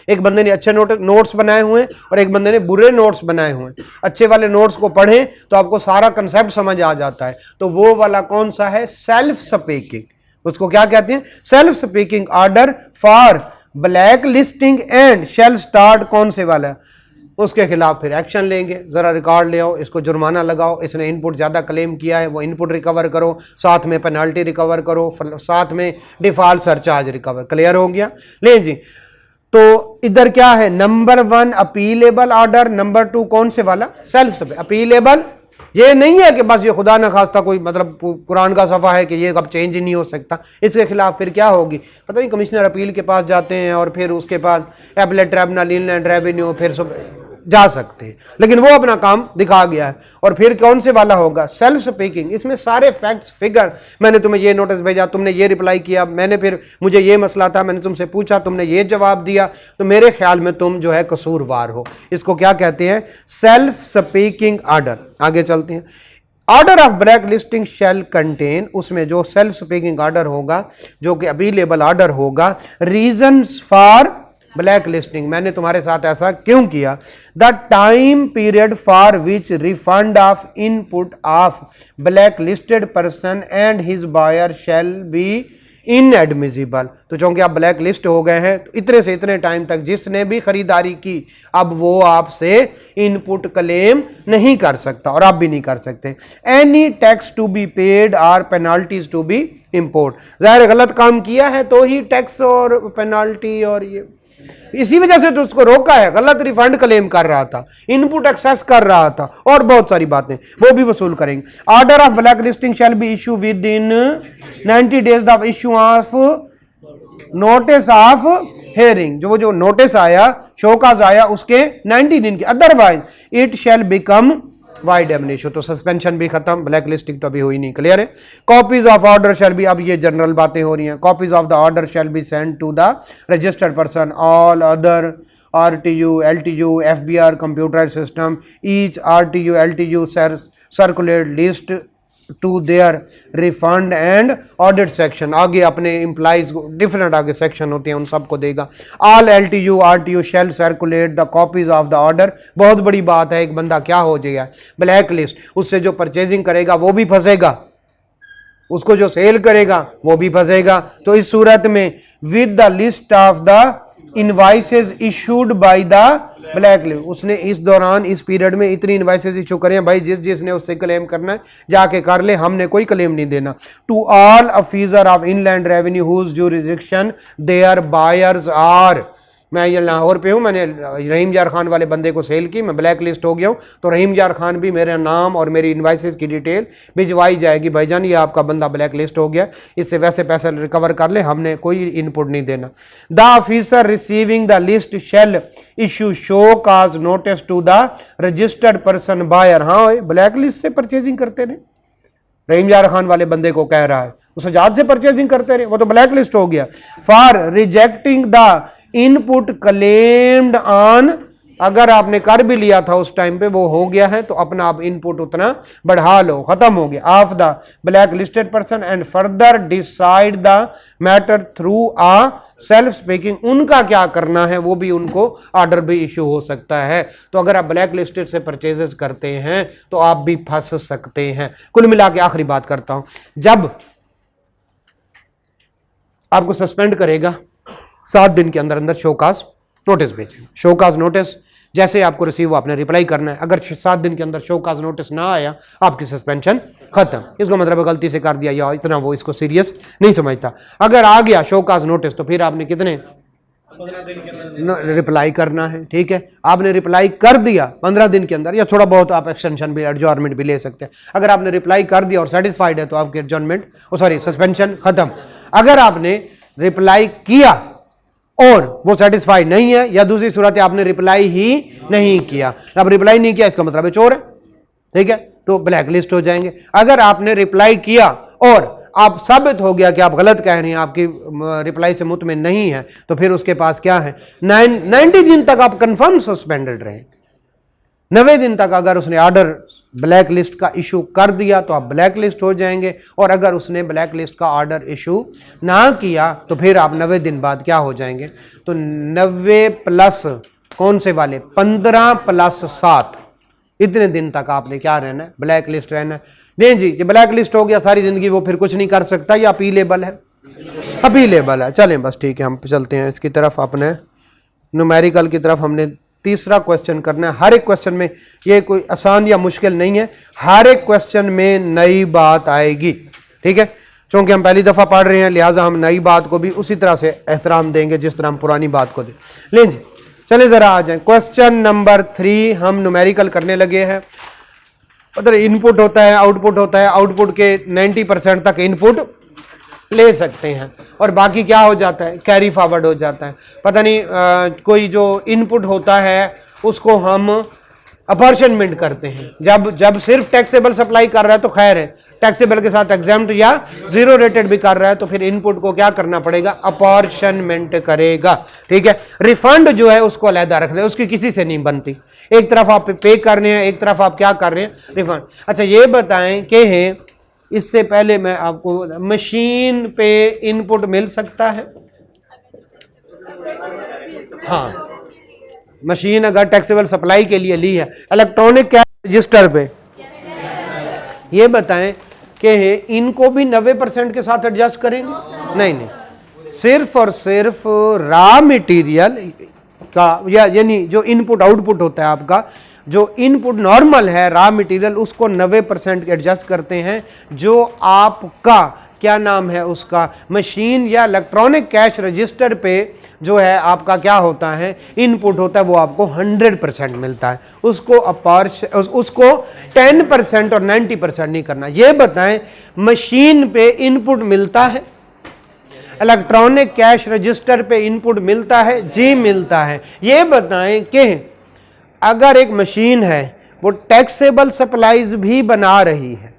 एक बंदे ने अच्छे नोट्स बनाए हुए हैं और एक बंदे ने बुरे नोट्स बनाए हुए हैं। अच्छे वाले नोट्स को पढ़ें तो आपको सारा कंसेप्ट समझ आ जाता है, तो वो वाला कौन सा है, सेल्फ स्पीकिंग, उसको क्या कहते हैं, self speaking order for black listing and shall start, कौन से वाला, उसके खिलाफ फिर एक्शन लेंगे। जरा रिकॉर्ड ले आओ, इसको जुर्माना लगाओ, इसने इनपुट ज्यादा क्लेम किया है, वो इनपुट रिकवर करो, साथ में पेनल्टी रिकवर करो, साथ में डिफॉल्ट सरचार्ज रिकवर। क्लियर हो गया। ले जी, तो इधर क्या है, नंबर 1 अपीलेबल ऑर्डर, नंबर 2 कौन से वाला, सेल्फ अपीलेबल। ये नहीं है कि बस ये खुदा न खास्ता कोई मतलब कुरान का सफ़ा है कि ये अब चेंज ही नहीं हो सकता, इसके खिलाफ फिर क्या होगी, पता नहीं, कमिश्नर अपील के पास जाते हैं और फिर उसके बाद एपलेट ट्रिब्यूनल, इनलैंड रेवेन्यू, फिर सब जा सकते हैं, लेकिन वो अपना काम दिखा गया है। और फिर कौन से वाला होगा, सेल्फ स्पीकिंग, इसमें सारे फैक्ट्स फिगर, मैंने तुम्हें ये नोटिस भेजा, तुमने ये रिप्लाई किया, मैंने फिर मुझे ये मसला था, मैंने तुमसे पूछा, तुमने ये जवाब दिया, तो मेरे ख्याल में तुम जो है कसूरवार हो। इसको क्या कहते हैं, सेल्फ स्पीकिंग ऑर्डर। आगे चलते हैं। Order of black listing shall contain, उसमें जो सेल्फ स्पीकिंग ऑर्डर होगा, जो कि अपीलेबल ऑर्डर होगा, रीजंस फॉर ब्लैक लिस्टिंग, मैंने तुम्हारे साथ ऐसा क्यों किया, the time period for which refund of input of black listed person and his buyer shall be inadmissible. तो चूंकि आप ब्लैक लिस्ट हो गए हैं, तो इतने से इतने टाइम तक जिसने भी खरीदारी की, अब वो आपसे इनपुट क्लेम नहीं कर सकता, और आप भी नहीं कर सकते। Any tax to be paid और पेनाल्टीज टू बी इम्पोर्ट, जाहिर गलत काम किया है तो ही टैक्स और पेनाल्टी, और ये इसी वजह से तो उसको रोका है, गलत रिफंड क्लेम कर रहा था, इनपुट एक्सेस कर रहा था, और बहुत सारी बातें वो भी वसूल करेंगे। Order of black listing shall be issue within 90 days of issue of notice of hearing, जो नोटिस आया, शोकाज आया, उसके 90 दिन के, otherwise it shall become void एमनेशो, तो सस्पेंशन भी खत्म, ब्लैक लिस्टिंग तो अभी हुई नहीं। क्लियर है। Copies of order shall be, अब ये जनरल बातें हो रही हैं, copies of the order shall be send to the registered person, all other RTU, LTU, FBR computer system, each RTU, LTU circulate list to their refund and audit section, आगे अपने employees को different आगे section होते हैं उन सबको देगा। All LTU, RTU shall circulate the copies of the order, बहुत बड़ी बात है, एक बंदा क्या हो जाएगा, ब्लैक लिस्ट, उससे जो परचेजिंग करेगा वो भी फंसेगा, उसको जो सेल करेगा वो भी फंसेगा। तो इस सूरत में with the list of the invoices issued by the black list, उसने इस दौरान, इस पीरियड में इतनी इनवाइसेस इशू करें, भाई जिसने उससे क्लेम करना है जाके कर ले, हमने कोई क्लेम नहीं देना। To all officer of inland revenue whose jurisdiction their buyers are, मैं ये लाहौर पे हूँ, मैंने रहीम यार खान वाले बंदे को सेल की, मैं ब्लैक लिस्ट हो गया हूँ, तो रहीम यार खान भी मेरा नाम और मेरी इनवाइसेस की डिटेल भिजवाई जाएगी, भाईजान ये आपका बंदा ब्लैक लिस्ट हो गया, इससे वैसे पैसे रिकवर कर ले, हमने कोई इनपुट नहीं देना। The officer receiving the list shall issue show cause notice to the registered person buyer, हाँ ब्लैक लिस्ट से परचेजिंग करते रहे, रहीम यार खान वाले बंदे को कह रहा है, उस आजाद से परचेजिंग करते रहे, वो तो ब्लैक लिस्ट हो गया। For rejecting the input claimed on अगर आपने कर भी लिया था उस टाइम पे, वो हो गया है, तो अपना आप इनपुट उतना बढ़ा लो, खत्म हो गया। Of the black listed person and further decide the matter through a self speaking, उनका क्या करना है वो भी उनको ऑर्डर भी इश्यू हो सकता है। तो अगर आप ब्लैक लिस्टेड से परचेजेस करते हैं तो आप भी फंस सकते हैं। कुल मिला के आखिरी बात करता हूं, जब आपको सस्पेंड करेगा 7 दिन के अंदर अंदर शोकाज नोटिस भेजें। शोकाज नोटिस जैसे ही आपको रिसीव, आपने रिप्लाई करना है। अगर 7 दिन के अंदर शोकाज नोटिस ना आया, आपकी सस्पेंशन खत्म। इसको मतलब गलती से कर दिया या इतना वो इसको सीरियस नहीं समझता। अगर आ गया शोकाज नोटिस तो फिर आपने कितने 15 दिन के अंदर रिप्लाई करना है। ठीक है, आपने रिप्लाई कर दिया 15 दिन के अंदर, या थोड़ा बहुत आप एक्सटेंशन भी, एडजॉर्नमेंट भी ले सकते हैं। अगर आपने रिप्लाई कर दिया और सेटिस्फाइड है तो आपकी एडजॉर्नमेंट सस्पेंशन खत्म। अगर आपने रिप्लाई किया और वो सेटिस्फाइड नहीं है, या दूसरी सूरत है आपने रिप्लाई ही नहीं किया, अब रिप्लाई नहीं किया इसका मतलब है चोर है, ठीक है, तो ब्लैक लिस्ट हो जाएंगे। अगर आपने रिप्लाई किया और आप साबित हो गया कि आप गलत कह रहे हैं, आपकी रिप्लाई से मुतमिन नहीं है, तो फिर उसके पास क्या है, 90 दिन तक आप कंफर्म सस्पेंडेड रहे। 90 दिन तक अगर उसने ऑर्डर ब्लैक लिस्ट का इशू कर दिया तो आप ब्लैक लिस्ट हो जाएंगे, और अगर उसने ब्लैक लिस्ट का ऑर्डर इशू ना किया तो फिर आप 90 दिन बाद क्या हो जाएंगे, तो 90 प्लस कौन से वाले 15 प्लस 7, इतने दिन तक आपने क्या रहना है, ब्लैक लिस्ट रहना है। नहीं जी, ये ब्लैक लिस्ट हो गया सारी जिंदगी वो फिर कुछ नहीं कर सकता, या अपीलेबल है, अपीलेबल है। चलें बस ठीक है, हम चलते हैं इसकी तरफ, अपने न्यूमेरिकल की तरफ। हमने तीसरा क्वेश्चन करना है। हर एक क्वेश्चन में, ये कोई आसान या मुश्किल नहीं है, हर एक क्वेश्चन में नई बात आएगी। ठीक है, क्योंकि हम पहली दफा पढ़ रहे हैं, लिहाजा हम नई बात को भी उसी तरह से एहतराम देंगे जिस तरह हम पुरानी बात को दें। ले जी, चले जरा आ जाएं। क्वेश्चन नंबर 3 हम न्यूमेरिकल करने लगे हैं। उधर इनपुट होता है, आउटपुट होता है, आउटपुट के 90% तक इनपुट ले सकते हैं और बाकी क्या हो जाता है, कैरी फॉरवर्ड हो जाता है। पता नहीं कोई जो इनपुट होता है उसको हम अपॉर्चनमेंट करते हैं। जब सिर्फ टैक्सेबल सप्लाई कर रहा है तो खैर है, टैक्सेबल के साथ एग्जाम्प्ट या जीरो रेटेड भी कर रहा है तो फिर इनपुट को क्या करना पड़ेगा, अपॉर्चनमेंट करेगा। ठीक है, रिफंड जो है उसको अलहदा रख ले, उसकी किसी से नहीं बनती। एक तरफ आप पे कर रहे हैं, एक तरफ आप क्या कर रहे हैं, रिफंड। अच्छा ये बताएं कि है, इससे पहले मैं आपको, मशीन पे इनपुट मिल सकता है? हाँ, मशीन अगर टैक्सेबल सप्लाई के लिए ली है, इलेक्ट्रॉनिक कैश रजिस्टर पे, ये बताएं कि इनको भी 90% के साथ एडजस्ट करेंगे? नहीं, सिर्फ और सिर्फ रॉ मटेरियल का, या यानी जो इनपुट आउटपुट होता है आपका, जो इनपुट नॉर्मल है रॉ मटेरियल, उसको 90% एडजस्ट करते हैं। जो आपका क्या नाम है उसका, मशीन या इलेक्ट्रॉनिक कैश रजिस्टर पे जो है आपका क्या होता है, इनपुट होता है, वो आपको 100% मिलता है। उसको 10% और 90% नहीं करना। ये बताएं, मशीन पे इनपुट मिलता है, इलेक्ट्रॉनिक कैश रजिस्टर पे इनपुट मिलता है? जी मिलता है। ये बताएं कि अगर एक मशीन है वो टैक्सेबल सप्लाईज भी बना रही है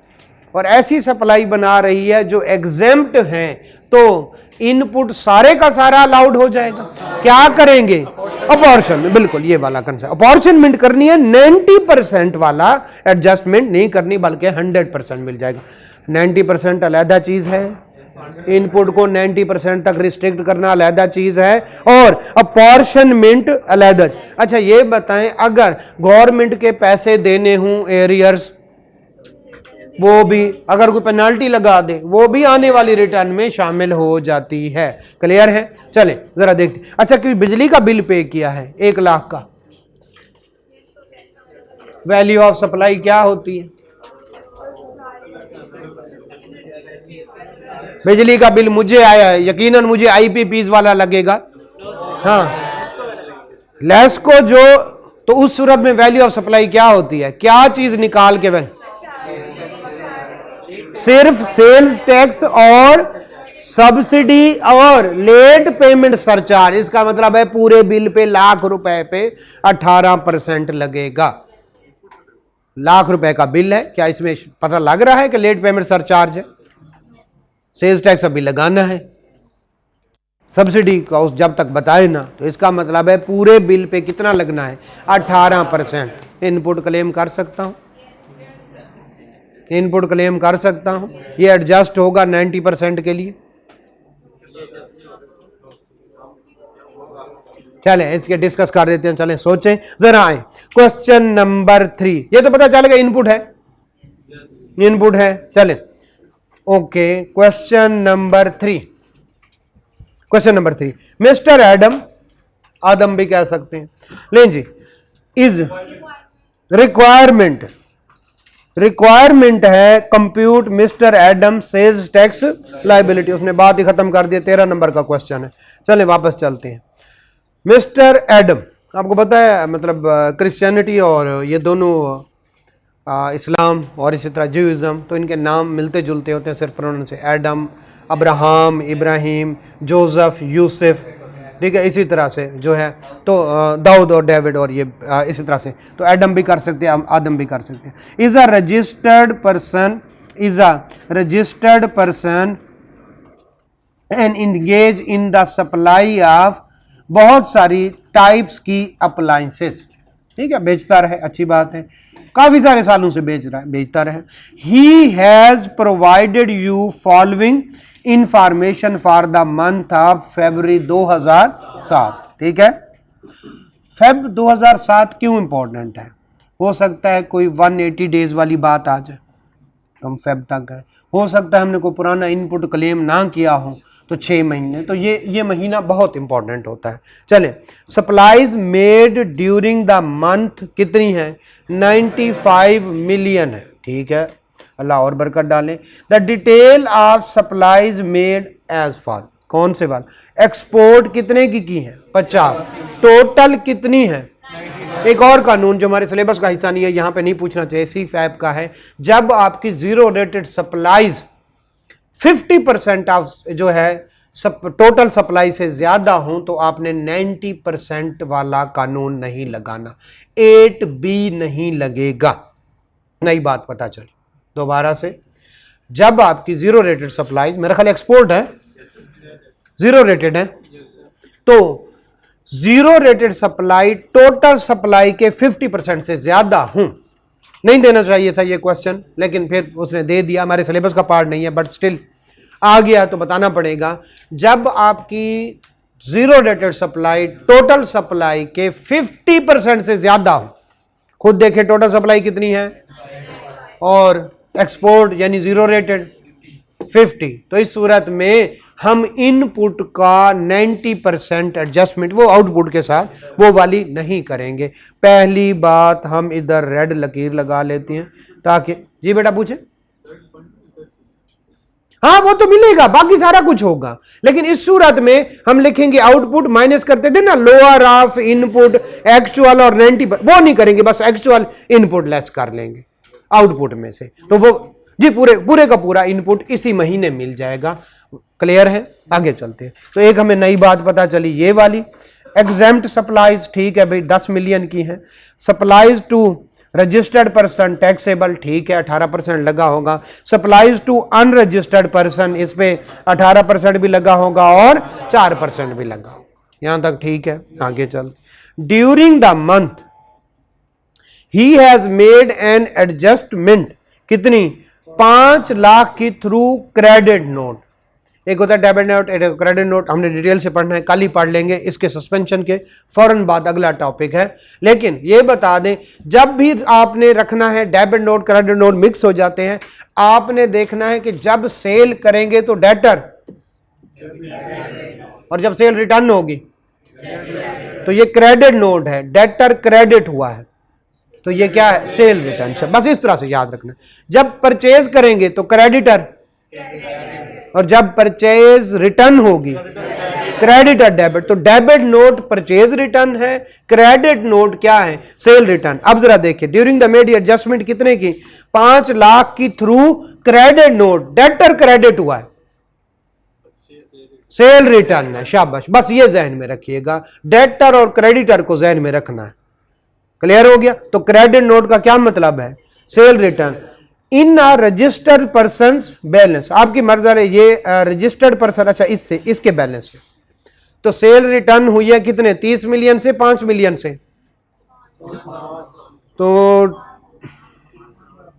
और ऐसी सप्लाई बना रही है जो एग्जेम्प्ट हैं, तो इनपुट सारे का सारा अलाउड हो जाएगा? क्या करेंगे, अपॉर्चनमेंट। बिल्कुल ये वाला कंसेप्ट, अपॉर्चनमेंट करनी है, 90% वाला एडजस्टमेंट नहीं करनी, बल्कि 100% मिल जाएगा। 90% अलहदा चीज है, इनपुट को 90% तक रिस्ट्रिक्ट करना अलहदा चीज है, और अपॉर्चनमेंट अलहदा। अच्छा ये बताएं, अगर गवर्नमेंट के पैसे देने हों, एरियर्स, वो भी अगर कोई पेनाल्टी लगा दे, वो भी आने वाली रिटर्न में शामिल हो जाती है। क्लियर है? चले जरा देखते। अच्छा, कि बिजली का बिल पे किया है 1 लाख का, वैल्यू ऑफ सप्लाई क्या होती है? बिजली का बिल मुझे आया है, यकीनन मुझे आईपीपीज वाला लगेगा, हाँ, लेस को जो, तो उस सूरत में वैल्यू ऑफ सप्लाई क्या होती है, क्या चीज निकाल के, सिर्फ सेल्स टैक्स और सब्सिडी और लेट पेमेंट सरचार्ज। इसका मतलब है पूरे बिल पे ₹1,00,000 पे 18% लगेगा। ₹1,00,000 का बिल है, क्या इसमें पता लग रहा है कि लेट पेमेंट सरचार्ज है? सेल्स टैक्स अभी लगाना है। सब्सिडी का उस जब तक बताए ना, तो इसका मतलब है पूरे बिल पे कितना लगना है, 18% इनपुट क्लेम कर सकता हूँ, इनपुट क्लेम कर सकता हूँ। ये एडजस्ट होगा 90% के लिए। चले इसके डिस्कस कर देते हैं, चले सोचें जरा। आए क्वेश्चन नंबर 3, ये तो पता चलेगा इनपुट है, इनपुट है। चले okay, question number 3, question number 3, mister Adam, आदम भी कह सकते हैं, लें जी, इज रिक्वायरमेंट, रिक्वायरमेंट है compute mister Adam sales tax liability. उसने बात ही खत्म कर दिया, 13 नंबर का क्वेश्चन है। चले वापस चलते हैं। मिस्टर एडम, आपको पता है मतलब क्रिश्चियनिटी और ये दोनों इस्लाम और इसी तरह ज्यूइज्म, तो इनके नाम मिलते जुलते होते हैं सिर्फ प्रोनाउन से। Adam, Abraham, Ibrahim, Joseph, Yusuf, ठीक है, इसी तरह से जो है तो दाऊद और डेविड और ये इसी तरह से, तो एडम भी कर सकते हैं, आदम भी कर सकते हैं। Is a registered person, is a registered person and engage in the supply of बहुत सारी टाइप्स की अप्लायंसेस, ठीक है, बेचता रहे, अच्छी बात है, काफी सारे सालों से बेच रहा है, बेचता रहे। He has provided you following information for the month of February 2007, ठीक है। फेब 2007 क्यों इंपॉर्टेंट है? हो सकता है कोई 180 डेज वाली बात आ जाए, तो हम फेब तक है। हो सकता है हमने कोई पुराना इनपुट क्लेम ना किया हो, तो 6 महीने, तो ये महीना बहुत इंपॉर्टेंट होता है। चले, supplies made during the month कितनी है, 95 मिलियन है, ठीक है, अल्लाह और बरकत डालें। The detail of supplies made as fall, कौन से वाल, एक्सपोर्ट कितने की है, 50, टोटल कितनी है। एक और कानून जो हमारे सिलेबस का हिस्सा नहीं है, यहां पे नहीं पूछना चाहिए, C5 का है, जब आपकी जीरो रेटेड सप्लाईज 50% ऑफ जो है टोटल सप्लाई से ज्यादा हो, तो आपने 90% वाला कानून नहीं लगाना, 8B नहीं लगेगा। नई बात पता चली दोबारा से, जब आपकी जीरो रेटेड सप्लाई, मेरा ख्याल एक्सपोर्ट है, जीरो रेटेड है, तो zero rated supply total supply के 50% से ज्यादा हूं, नहीं देना चाहिए था ये क्वेश्चन, लेकिन फिर उसने दे दिया, हमारे सिलेबस का पार्ट नहीं है, बट स्टिल आ गया तो बताना पड़ेगा। जब आपकी zero rated supply total supply के 50% से ज्यादा हो, खुद देखें टोटल सप्लाई कितनी है, और एक्सपोर्ट यानी जीरो रेटेड 50, तो इस सूरत में हम इनपुट का 90% एडजस्टमेंट वो आउटपुट के साथ वो वाली नहीं करेंगे। पहली बात, हम इधर रेड लकीर लगा लेते हैं ताकि, जी बेटा पूछे, हाँ वो तो मिलेगा, बाकी सारा कुछ होगा, लेकिन इस सूरत में हम लिखेंगे आउटपुट माइनस करते थे ना, लोअर ऑफ इनपुट एक्चुअल और 90, वो नहीं करेंगे, बस एक्चुअल इनपुट लेस कर लेंगे आउटपुट में से, तो वो जी पूरे का पूरा इनपुट इसी महीने मिल जाएगा। क्लियर है? आगे चलते हैं। तो एक हमें नई बात पता चली, ये वाली एग्जेम्प्ट सप्लाईज, ठीक है भाई, 10 मिलियन की है। Supplies to registered person taxable, ठीक है, 18% लगा होगा। सप्लाईज टू अनरजिस्टर्ड पर्सन, इस पे 18% भी लगा होगा और 4% भी लगा होगा, यहां तक ठीक है। आगे चल, during the month he has made an adjustment, कितनी, 5 लाख की थ्रू क्रेडिट नोट। एक होता है डेबिट नोट, एक क्रेडिट नोट, हमने डिटेल से पढ़ना है, कल ही पढ़ लेंगे, इसके सस्पेंशन के फौरन बाद अगला टॉपिक है। लेकिन ये बता दें, जब भी आपने रखना है, debit note credit note mix हो जाते हैं, आपने देखना है कि जब सेल करेंगे तो डेटर, और जब सेल रिटर्न होगी तो ये क्रेडिट नोट है, डेटर क्रेडिट हुआ है, तो ये क्या है, सेल रिटर्न। बस इस तरह से याद रखना। जब परचेज करेंगे तो क्रेडिटर, और जब परचेज रिटर्न होगी क्रेडिटर डेबिट, तो डेबिट नोट परचेज रिटर्न है, क्रेडिट नोट क्या है, सेल रिटर्न। अब जरा देखिए, ड्यूरिंग द मेड एडजस्टमेंट कितने की, 5 लाख की through credit note, debtor credit हुआ है, सेल रिटर्न है, शाबाश, बस ये जहन में रखिएगा, डेटर और क्रेडिटर को जहन में रखना है। क्लियर हो गया? तो क्रेडिट नोट का क्या मतलब है, सेल रिटर्न। इन रजिस्टर्ड पर्सन बैलेंस, आपकी मर्जी है, ये रजिस्टर्ड पर्सन, अच्छा इससे इसके बैलेंस से, तो सेल रिटर्न हुई है कितने, 30 मिलियन से 5 मिलियन से। तो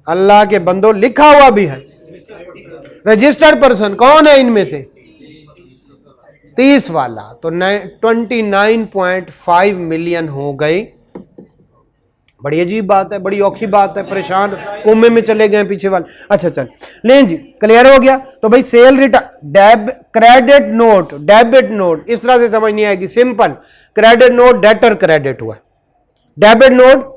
अल्लाह के बंदो लिखा हुआ भी है, रजिस्टर्ड पर्सन कौन है इनमें से, 30 वाला, तो 29.5 मिलियन हो गई। बड़ी अजीब बात है, बड़ी औखी बात है, परेशान कोमे में चले गए पीछे वाले। अच्छा चल लें जी, क्लियर हो गया। तो भाई cell return, credit note, debit note, इस तरह से समझ नहीं आएगी, simple. Credit note debtor credit हुआ, डेबिट नोट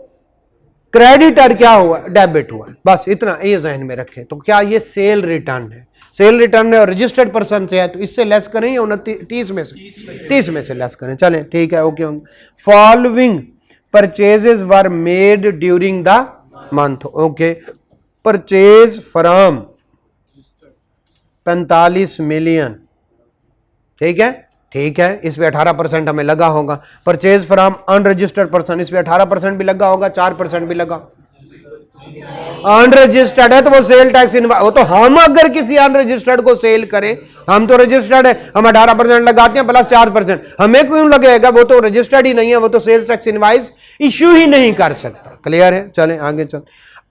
क्रेडिटर क्या हुआ, डेबिट हुआ, बस इतना ये जहन में रखें। तो क्या ये सेल रिटर्न है, सेल रिटर्न है और रजिस्टर्ड पर्सन से है, तो इससे लेस करें या 29 में से, 30 में से लेस करें। चलें ठीक है, okay. Following purchases were made during the month, okay. Purchase from 45 million, ठीक है, ठीक है, इस पे 18% हमें लगा होगा। परचेज फ्रॉम अनरजिस्टर्ड पर्सन, इस पे 18% भी लगा होगा, 4% भी लगा। अनरजिस्टर्ड है तो वो सेल टैक्स वो तो हम अगर किसी अनरजिस्टर्ड को सेल करें, हम तो रजिस्टर्ड है, हम 18% लगाते हैं प्लस 4%, हमें क्यों लगेगा, वो तो रजिस्टर्ड ही नहीं है, वो तो सेल्स टैक्स इनवाइस इश्यू ही नहीं कर सकता। क्लियर है, चलें आगे चल।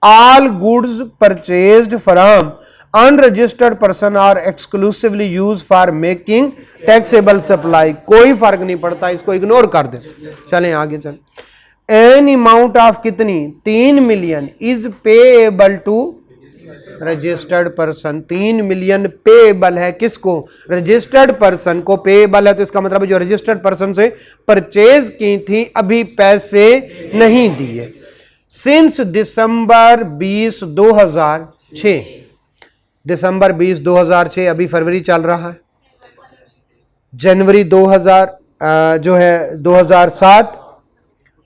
All goods purchased from unregistered person are exclusively use for making taxable supply, कोई फर्क नहीं पड़ता, इसको इग्नोर कर दे। चलें आगे चल। एन अमाउंट ऑफ कितनी, 3 million is payable to registered person, 3 million payable है किसको, रजिस्टर्ड पर्सन को पेएबल है, तो इसका मतलब जो रजिस्टर्ड पर्सन से परचेज की थी अभी पैसे नहीं दिए। सिंस दिसंबर 20 2006, दिसंबर 20 2006, अभी फरवरी चल रहा है, जनवरी 2000 जो है 2007,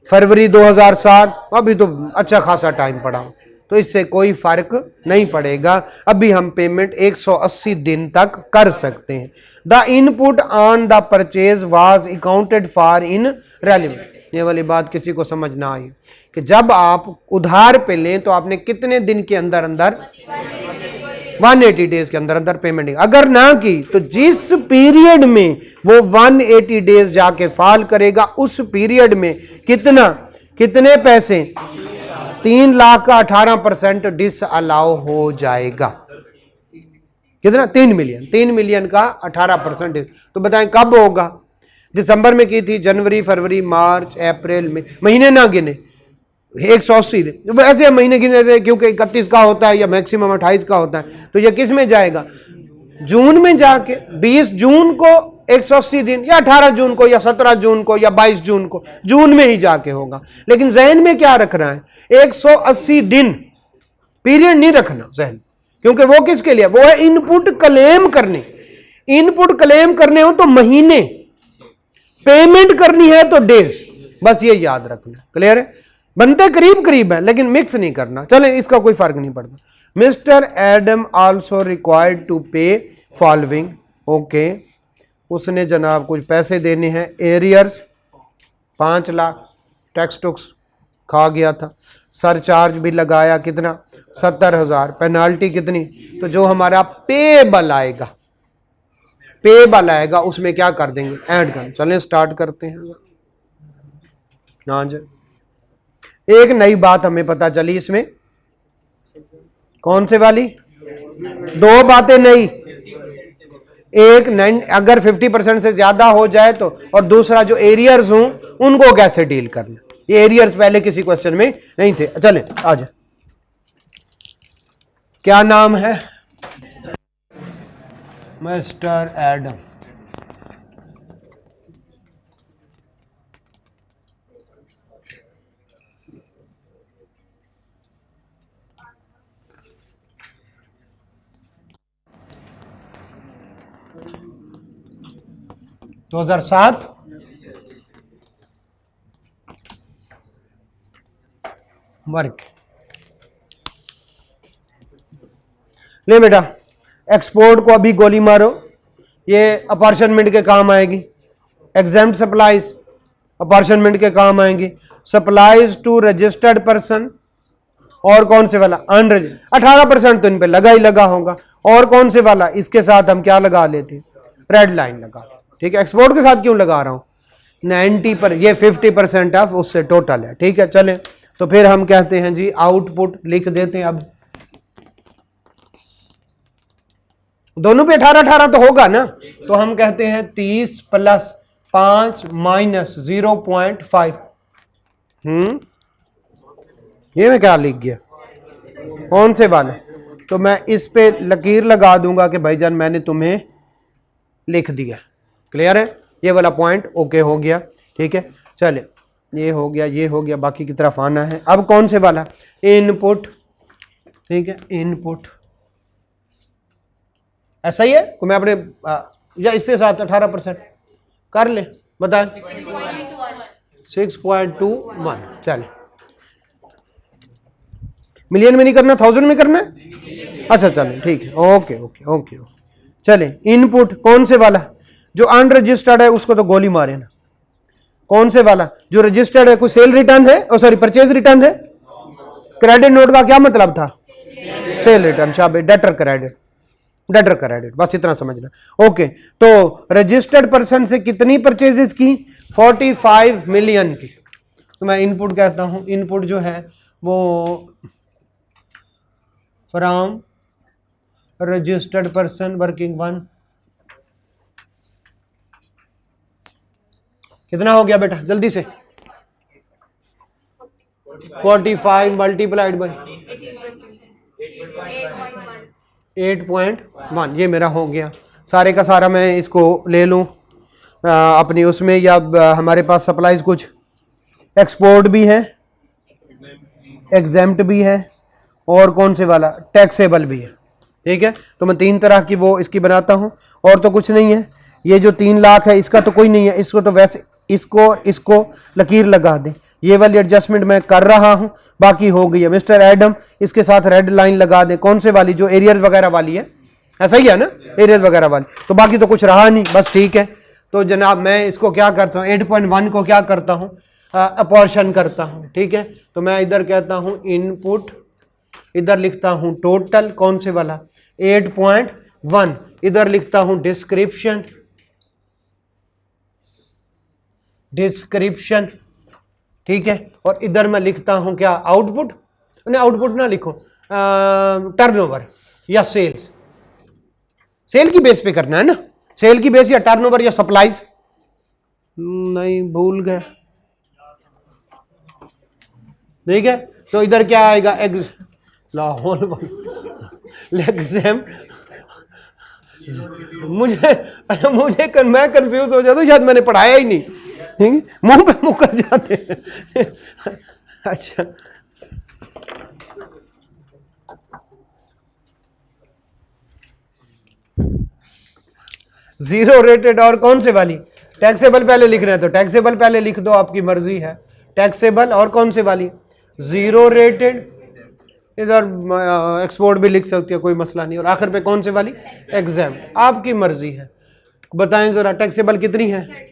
फरवरी 2007, अभी तो अच्छा खासा टाइम पड़ा, तो इससे कोई फर्क नहीं पड़ेगा। अभी हम पेमेंट 180 दिन तक कर सकते हैं। The input on the purchase was accounted for in relevant, ये वाली बात किसी को समझ ना आई कि जब आप उधार पे लें तो आपने कितने दिन के अंदर अंदर 180 डेज के अंदर अंदर पेमेंट, अगर ना की तो जिस पीरियड में वो 180 डेज जाके फाल करेगा उस पीरियड में कितने पैसे, 3 लाख का 18% डिस अलाउ हो जाएगा। कितना, 3 मिलियन, 3 मिलियन का 18%। तो बताएं कब होगा, दिसंबर में की थी, जनवरी फरवरी मार्च अप्रैल में, महीने ना गिने, 180 दिन, वैसे महीने गिने थे क्योंकि 31 का होता है या मैक्सिमम 28 का होता है, तो ये किस में जाएगा, जून में जाके 20 जून को 180 दिन, या 18 जून को या 17 जून को या 22 जून को, जून में ही जाके होगा। लेकिन जहन में क्या रखना है, 180 दिन पीरियड नहीं रखना जहन, क्योंकि वो किसके लिए, वो है इनपुट क्लेम करने, इनपुट क्लेम करने हो तो महीने, पेमेंट करनी है तो डेज, बस ये याद रखना। क्लियर है, बनते करीब करीब है लेकिन मिक्स नहीं करना। चलें, इसका कोई फर्क नहीं पड़ता। Mister Adam also required to pay following, okay, उसने जनाब कुछ पैसे देने हैं, एरियर्स 5 लाख, टैक्स टुक्स खा गया था, सरचार्ज भी लगाया कितना, 70,000, पेनाल्टी कितनी, तो जो हमारा पेबल आएगा, पेबल आएगा उसमें क्या कर देंगे, ऐड कर। चलें स्टार्ट करते हैं। हाँ जी, एक नई बात हमें पता चली इसमें, कौन से वाली, 2 बातें नई, एक अगर 50% से ज्यादा हो जाए तो, और दूसरा जो एरियर्स हों उनको कैसे डील करना, ये एरियर्स पहले किसी क्वेश्चन में नहीं थे। चलें आ जाए, क्या नाम है, मिस्टर एडम, दो 2007 वर्क। ले बेटा, एक्सपोर्ट को अभी गोली मारो, ये अपॉर्चनमेंट के काम आएगी, एग्जाम्प्ट सप्लाईज अपॉर्चनमेंट के काम आएंगी, सप्लाईज टू रजिस्टर्ड पर्सन, और कौन से वाला, अनरजिस्टर्ड, 18% तो इन पे लगा ही लगा होगा, और कौन से वाला, इसके साथ हम क्या लगा लेते, रेड लाइन लगा, ठीक है, एक्सपोर्ट के साथ क्यों लगा रहा हूं, 90 पर, ये 50% ऑफ उससे टोटल है। ठीक है, चले तो फिर हम कहते हैं जी आउटपुट लिख देते हैं। अब दोनों पे 18 तो होगा ना, तो हम कहते हैं 30 + 5 - 0.5। ये मैं क्या लिख गया, कौन से वाले, तो मैं इस पे लकीर लगा दूंगा कि भाईजान मैंने तुम्हें लिख दिया। क्लियर है, ये वाला पॉइंट ओके हो गया। ठीक है, चले ये हो गया, ये हो गया, बाकी की तरफ आना है। अब कौन से वाला, इनपुट। ठीक है, इनपुट ऐसा ही है तो मैं अपने या इसके साथ 18% कर ले, बताएं 6.21। चले, मिलियन में नहीं करना, 1000 में करना है। अच्छा चले ठीक है, ओके ओके ओके ओके। चले इनपुट कौन से वाला, जो अनरजिस्टर्ड है उसको तो गोली मारे ना। कौन से वाला, जो रजिस्टर्ड है, कोई सेल रिटर्न है, ओ सॉरी परचेज रिटर्न है। क्रेडिट नोट का क्या मतलब था, सेल रिटर्न, शाबाश, डेटर क्रेडिट, डेटर क्रेडिट, बस इतना समझना। ओके, तो रजिस्टर्ड पर्सन से कितनी परचेजेस की, 45 मिलियन की। तो मैं इनपुट कहता हूं, इनपुट जो है वो from registered person working one, कितना हो गया बेटा जल्दी से, 45 मल्टीप्लाइड बाई 8.1, ये मेरा हो गया। सारे का सारा मैं इसको ले लूं अपनी उसमें, या हमारे पास सप्लाईज कुछ एक्सपोर्ट भी है, एग्जेम्प्ट भी है, और कौन से वाला, टैक्सेबल भी है। ठीक है, तो मैं 3 तरह की वो इसकी बनाता हूं, और तो कुछ नहीं है। ये जो 3 लाख है इसका तो कोई नहीं है, इसको तो वैसे इसको लकीर लगा दें। ये वाली एडजस्टमेंट मैं कर रहा हूं, बाकी हो गई है। मिस्टर एडम इसके साथ रेड लाइन लगा दें, कौन से वाली, जो एरियर्स वगैरह वाली है, ऐसा ही है ना, एरियर्स वगैरह वाली। तो बाकी तो कुछ रहा नहीं, बस ठीक है। तो जनाब मैं इसको क्या करता हूं, 8.1 को क्या करता हूं, अपॉर्शन करता हूं। ठीक है, तो मैं इधर कहता हूं इनपुट, इधर लिखता हूं टोटल, कौन से वाला 8.1, इधर लिखता हूं डिस्क्रिप्शन, डिस्क्रिप्शन। ठीक है, और इधर मैं लिखता हूं क्या, आउटपुट, नहीं आउटपुट ना लिखो, टर्नओवर या सेल्स, सेल की बेस पे करना है ना, सेल की बेस या टर्नओवर या सप्लाईज, नहीं भूल गए। ठीक है, तो इधर क्या आएगा, एग्जाम, मुझे मैं कंफ्यूज हो जाता हूँ, शायद मैंने पढ़ाया ही नहीं, मुंह पे मुकर जाते हैं। अच्छा, जीरो रेटेड और कौन से वाली, टैक्सेबल पहले लिखना है तो टैक्सेबल पहले लिख दो, आपकी मर्जी है। टैक्सेबल और कौन से वाली, जीरो रेटेड, इधर एक्सपोर्ट भी लिख सकती है, कोई मसला नहीं। और आखिर पे कौन से वाली, एग्जाम, आपकी मर्जी है। बताएं जरा टैक्सेबल कितनी है,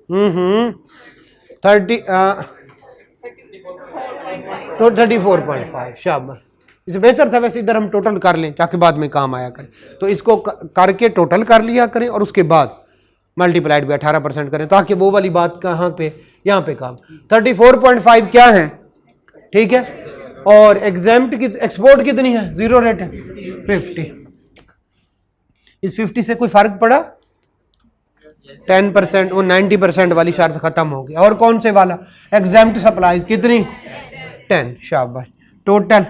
30 तो 34.5, शाबाश। इससे बेहतर था वैसे, इधर हम टोटल कर लें ताकि बाद में काम आया करें। तो इसको करके टोटल कर लिया करें, और उसके बाद मल्टीप्लाइड भी 18% करें, ताकि वो वाली बात कहाँ पे, यहाँ पे काम। 34.5 क्या है, ठीक है, और एग्जेम्प्ट की एक्सपोर्ट कितनी है, जीरो रेट है 50। इस 50 से कोई फर्क पड़ा, 10%, वो 90% वाली शर्त खत्म हो गई। और कौन से वाला, एग्जेम्प्ट सप्लाईज कितनी, 10, शाबाश। टोटल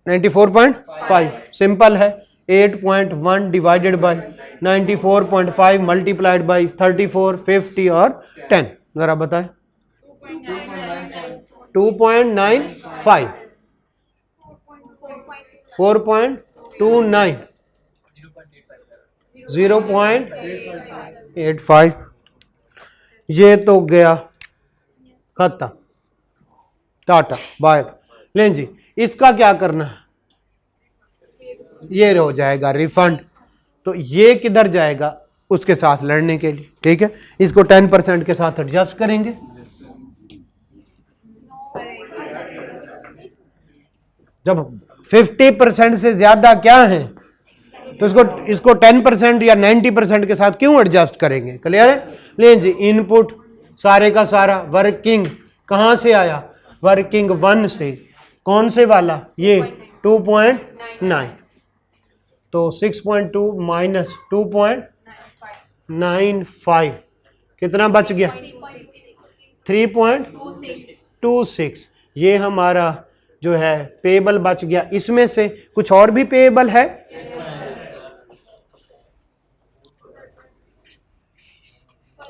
94.5, सिंपल है, 8.1 डिवाइडेड बाय 94.5 मल्टीप्लाइड बाय 34, 50 और 10, जरा बताएं। 2.95, 4.29, 0.85, ये तो गया खत्म, टाटा बाय। लें जी, इसका क्या करना है, ये हो जाएगा रिफंड, तो ये किधर जाएगा, उसके साथ लड़ने के लिए। ठीक है, इसको 10% के साथ एडजस्ट करेंगे। जब 50% से ज्यादा क्या है, तो इसको 10% या 90% के साथ क्यों एडजस्ट करेंगे? क्लियर है? लें जी, इनपुट सारे का सारा वर्किंग कहाँ से आया? वर्किंग 1 से। कौन से वाला? ये 2.9। तो 6.2 माइनस 2.95 कितना बच गया? 3.26। ये हमारा जो है पेएबल बच गया। इसमें से कुछ और भी पेएबल है?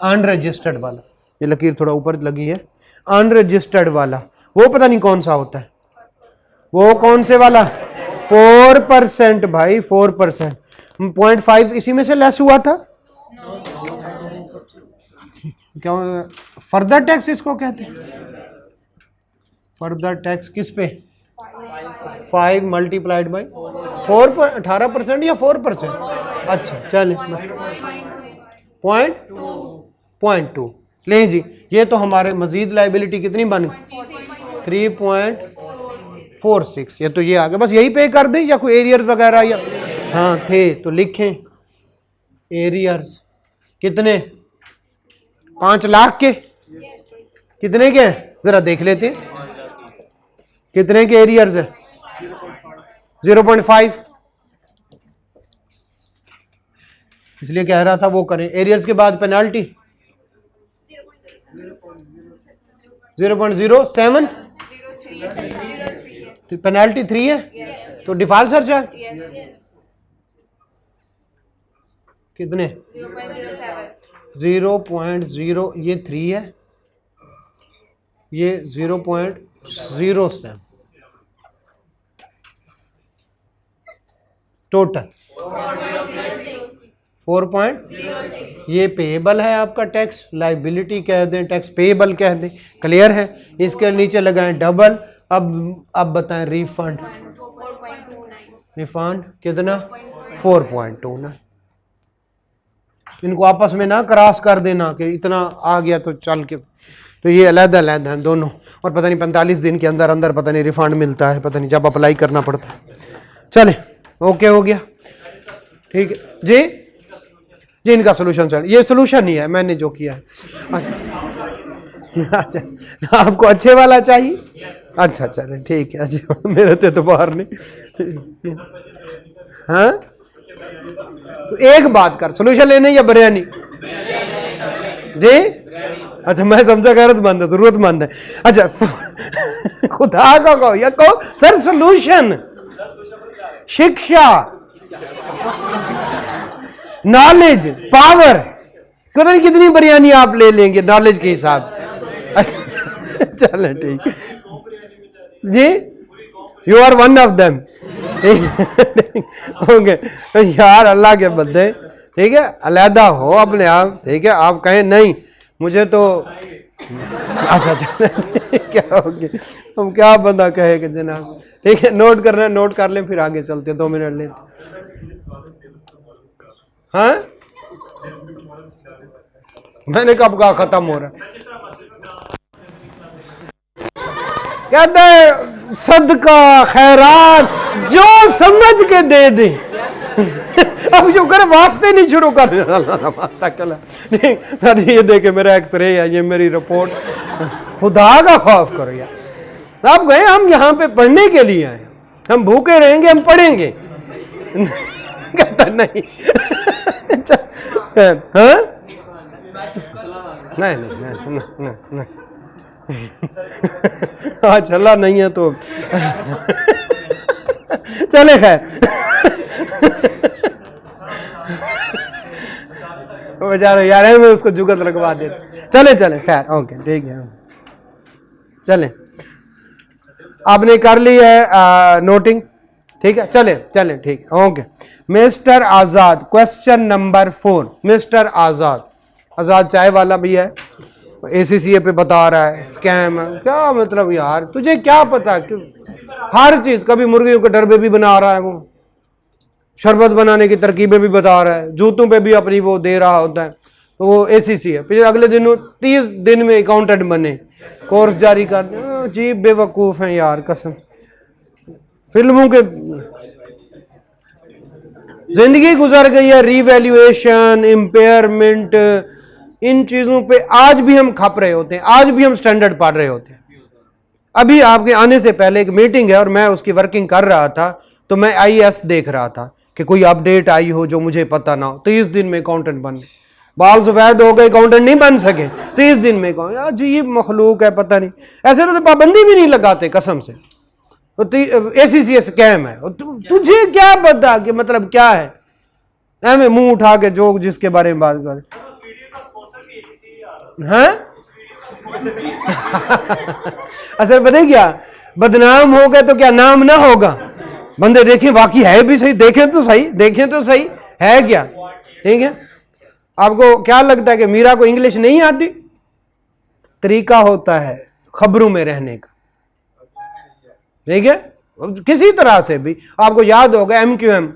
अनरजिस्टर्ड वाला, ये लकीर थोड़ा ऊपर लगी है, अनरजिस्टर्ड वाला वो पता नहीं कौन सा होता है। वो कौन से वाला? 4% भाई, 4%। 0.5 इसी में से लेस हुआ था। क्या फर्दर टैक्स इसको कहते हैं? फर्दर टैक्स किस पे? 5 मल्टीप्लाइड बाई 4 पर 18% या 4%? अच्छा चलिए, 0.2 लें जी। ये तो हमारे मजीद लाइबिलिटी कितनी बन गई? 3.46। ये तो ये आ गया, बस यही पे कर दें या कोई एरियर्स वगैरह या? हाँ थे तो लिखें एरियर्स कितने? 5 लाख के। कितने के हैं जरा देख लेते हैं, कितने के एरियर्स है? 0.5। इसलिए कह रहा था वो करें। एरियर्स के बाद पेनाल्टी 0.07, तो पेनाल्टी 3 है। तो डिफॉल्ट सरचार्ज कितने? 0.0, ये 3 है, ये 0.07 टोटल 4. ये पेएबल है आपका टैक्स, लाइबिलिटी कह दें, टैक्स पेएबल कह दें। क्लियर है? इसके नीचे लगाएं डबल। अब बताएं रिफंड। रिफंड कितना? 4.29। इनको आपस में ना क्रॉस कर देना कि इतना आ गया तो चल के, तो ये अलग अलग हैं दोनों। और पता नहीं 45 दिन के अंदर अंदर पता नहीं रिफंड मिलता है, पता नहीं जब अप्लाई करना पड़ता है। चले, ओके हो गया, ठीक है जी। ये इनका सोल्यूशन सर, ये सोल्यूशन ही है मैंने जो किया है। अच्छा, आपको अच्छे वाला चाहिए? अच्छा चले ठीक है। अच्छा मेरे तो बाहर नहीं। हाँ तो एक बात कर, सोल्यूशन लेने या बिरयानी जी? अच्छा मैं समझा गैरतमंद है, जरूरतमंद है। अच्छा खुदा का कहो या कहो सर सोल्यूशन, शिक्षा, नॉलेज, पावर, पता नहीं कितनी बिरयानी आप ले लेंगे नॉलेज के हिसाब। चलें ठीक जी, you are one of them. Okay यार, अल्लाह के बंदे, ठीक है, अलहदा हो अपने आप, ठीक है। आप कहें नहीं मुझे तो अच्छा क्या हो गया, हम क्या बंदा कहेगा जनाब, ठीक है। नोट करना है नोट कर लें, फिर आगे चलते हैं, 2 मिनट लें। हाँ मैंने कब कहा खत्म हो रहा? कहते सदका खैरात जो समझ के दे दे। अब जो करे वास्ते नहीं शुरू कर नहीं सर, ये देखे मेरा एक्सरे है, ये मेरी रिपोर्ट, खुदा का खौफ करो यार। आप गए, हम यहाँ पे पढ़ने के लिए आए, हम भूखे रहेंगे, हम पढ़ेंगे। कहता नहीं हाँ नहीं नहीं नहीं नहीं नहीं हाँ चला नहीं है तो चले खैर। बेचारा यार है, मैं उसको जुगत लगवा दे। चले चले खैर, ओके ठीक है। चले, आपने कर ली है नोटिंग, ठीक है। चले चले ठीक है, ओके। मिस्टर आजाद, क्वेश्चन नंबर 4। मिस्टर आजाद, आजाद चाय वाला भी है, ACCA पे बता रहा है स्कैम है। क्या मतलब यार, तुझे क्या पता? क्यों हर चीज, कभी मुर्गियों के डरबे भी बना रहा है, वो शरबत बनाने की तरकीबें भी बता रहा है, जूतों पे भी अपनी वो दे रहा होता है। तो वो ACCA है, फिर अगले दिन 30 दिन में अकाउंटेंट बने, कोर्स जारी कर दे। अजीब बेवकूफ है यार कसम। फिल्मों के जिंदगी गुजर गई है, रीवैल्यूएशन, इम्पेयरमेंट, इन चीजों पे आज भी हम खप रहे होते हैं, आज भी हम स्टैंडर्ड पढ़ रहे होते हैं। अभी आपके आने से पहले एक मीटिंग है और मैं उसकी वर्किंग कर रहा था, तो मैं आईएएस देख रहा था कि कोई अपडेट आई हो जो मुझे पता ना हो। 30 दिन में अकाउंटेंट बन गए, बाल सफेद हो गए, अकाउंटेंट नहीं बन सके 30 दिन में। अजीब मखलूक है, पता नहीं, ऐसे तो पाबंदी भी नहीं लगाते कसम से। तो ACCA स्कैम है, तुझे क्या पता कि मतलब क्या है, ऐਵੇਂ मुंह उठा के जो जिसके बारे में बात कर हैं। असल पता है क्या, बदनाम हो गए तो क्या नाम ना होगा। बंदे देखें वाकई है भी सही, देखें तो सही, देखें तो सही है क्या। ठीक है, आपको क्या लगता है कि मीरा को इंग्लिश नहीं आती? तरीका होता है खबरों में रहने का, ठीक है। किसी तरह से भी आपको याद होगा MQM,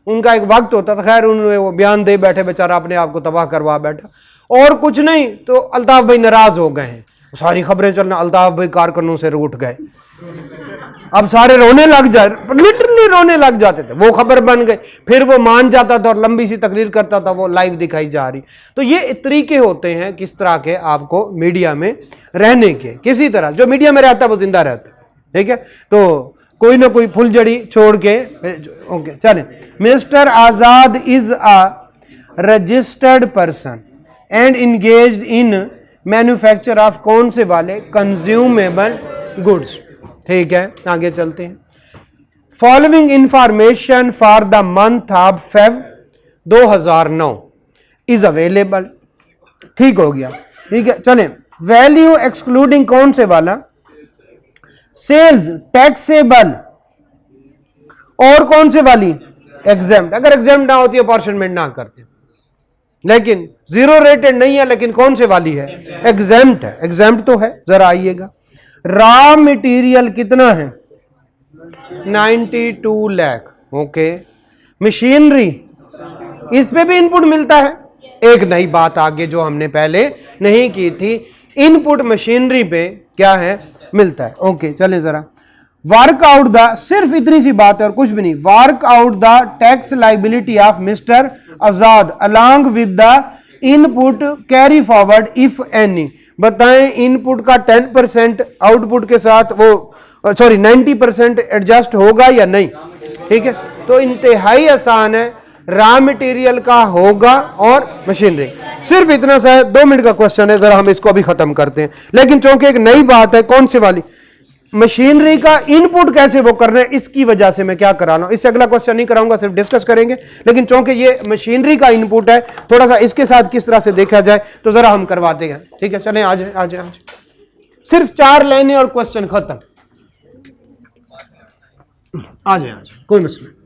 उनका एक वक्त होता था, खैर उन्होंने वो बयान दे बैठे, बेचारा अपने आप को तबाह करवा बैठा, और कुछ नहीं तो अल्ताफ भाई नाराज हो गए हैं, सारी खबरें चलना, अल्ताफ भाई कारकुनों से रूठ गए। अब सारे रोने लग जाए, लिटरली रोने लग जाते थे, वो खबर बन गई, फिर वो मान जाता था और लंबी सी तकरीर करता था, वो लाइव दिखाई जा रही। तो ये तरीके होते हैं किस तरह के आपको मीडिया में रहने के, किसी तरह जो मीडिया में रहता है वो जिंदा रहता है, ठीक है। तो कोई ना कोई फुलझड़ी छोड़ के, ओके चले। Mister Azad is a registered person and engaged in manufacture of कौन से वाले कंज्यूमेबल गुड्स, ठीक है। आगे चलते हैं। Following information for the month of Feb 2009 is available, ठीक हो गया, ठीक है। चलें, वैल्यू एक्सक्लूडिंग कौन से वाला, सेल्स टैक्सेबल, और कौन से वाली एग्जाम्प्ट। अगर एग्जाम्प्ट ना होती अपॉर्चुनमेंट ना करते, लेकिन जीरो रेटेड नहीं है, लेकिन कौन से वाली है, एग्जाम्प्ट है। एग्जाम्प्ट तो है, जरा आइएगा। रॉ मटेरियल कितना है, 92 लाख, ओके। मशीनरी, इस पे भी इनपुट मिलता है। एक नई बात आगे जो हमने पहले नहीं की थी, इनपुट मशीनरी पे क्या है, मिलता है, ओके। चले जरा, वर्क आउट द, सिर्फ इतनी सी बात है और कुछ भी नहीं, work out the tax liability of mister Azad along with the input carry forward if any. बताएं इनपुट का 10% आउटपुट के साथ वो 90% एडजस्ट होगा या नहीं, ठीक है। तो इंतहाई आसान है, रॉ मटेरियल का होगा और मशीनरी, सिर्फ इतना सा है। 2 मिनट का क्वेश्चन है, जरा हम इसको अभी खत्म करते हैं। लेकिन चूंकि एक नई बात है, कौन सी वाली, मशीनरी का इनपुट कैसे वो करना है, इसकी वजह से मैं क्या करा रहा हूं। इससे अगला क्वेश्चन नहीं कराऊंगा, सिर्फ डिस्कस करेंगे। लेकिन चूंकि ये मशीनरी का इनपुट है, थोड़ा सा इसके साथ किस तरह से देखा जाए तो जरा हम करवाते हैं, ठीक है। चलें, आज आज आज सिर्फ 4 लाइनें और क्वेश्चन खत्म। आ जाए, आज कोई मसला नहीं।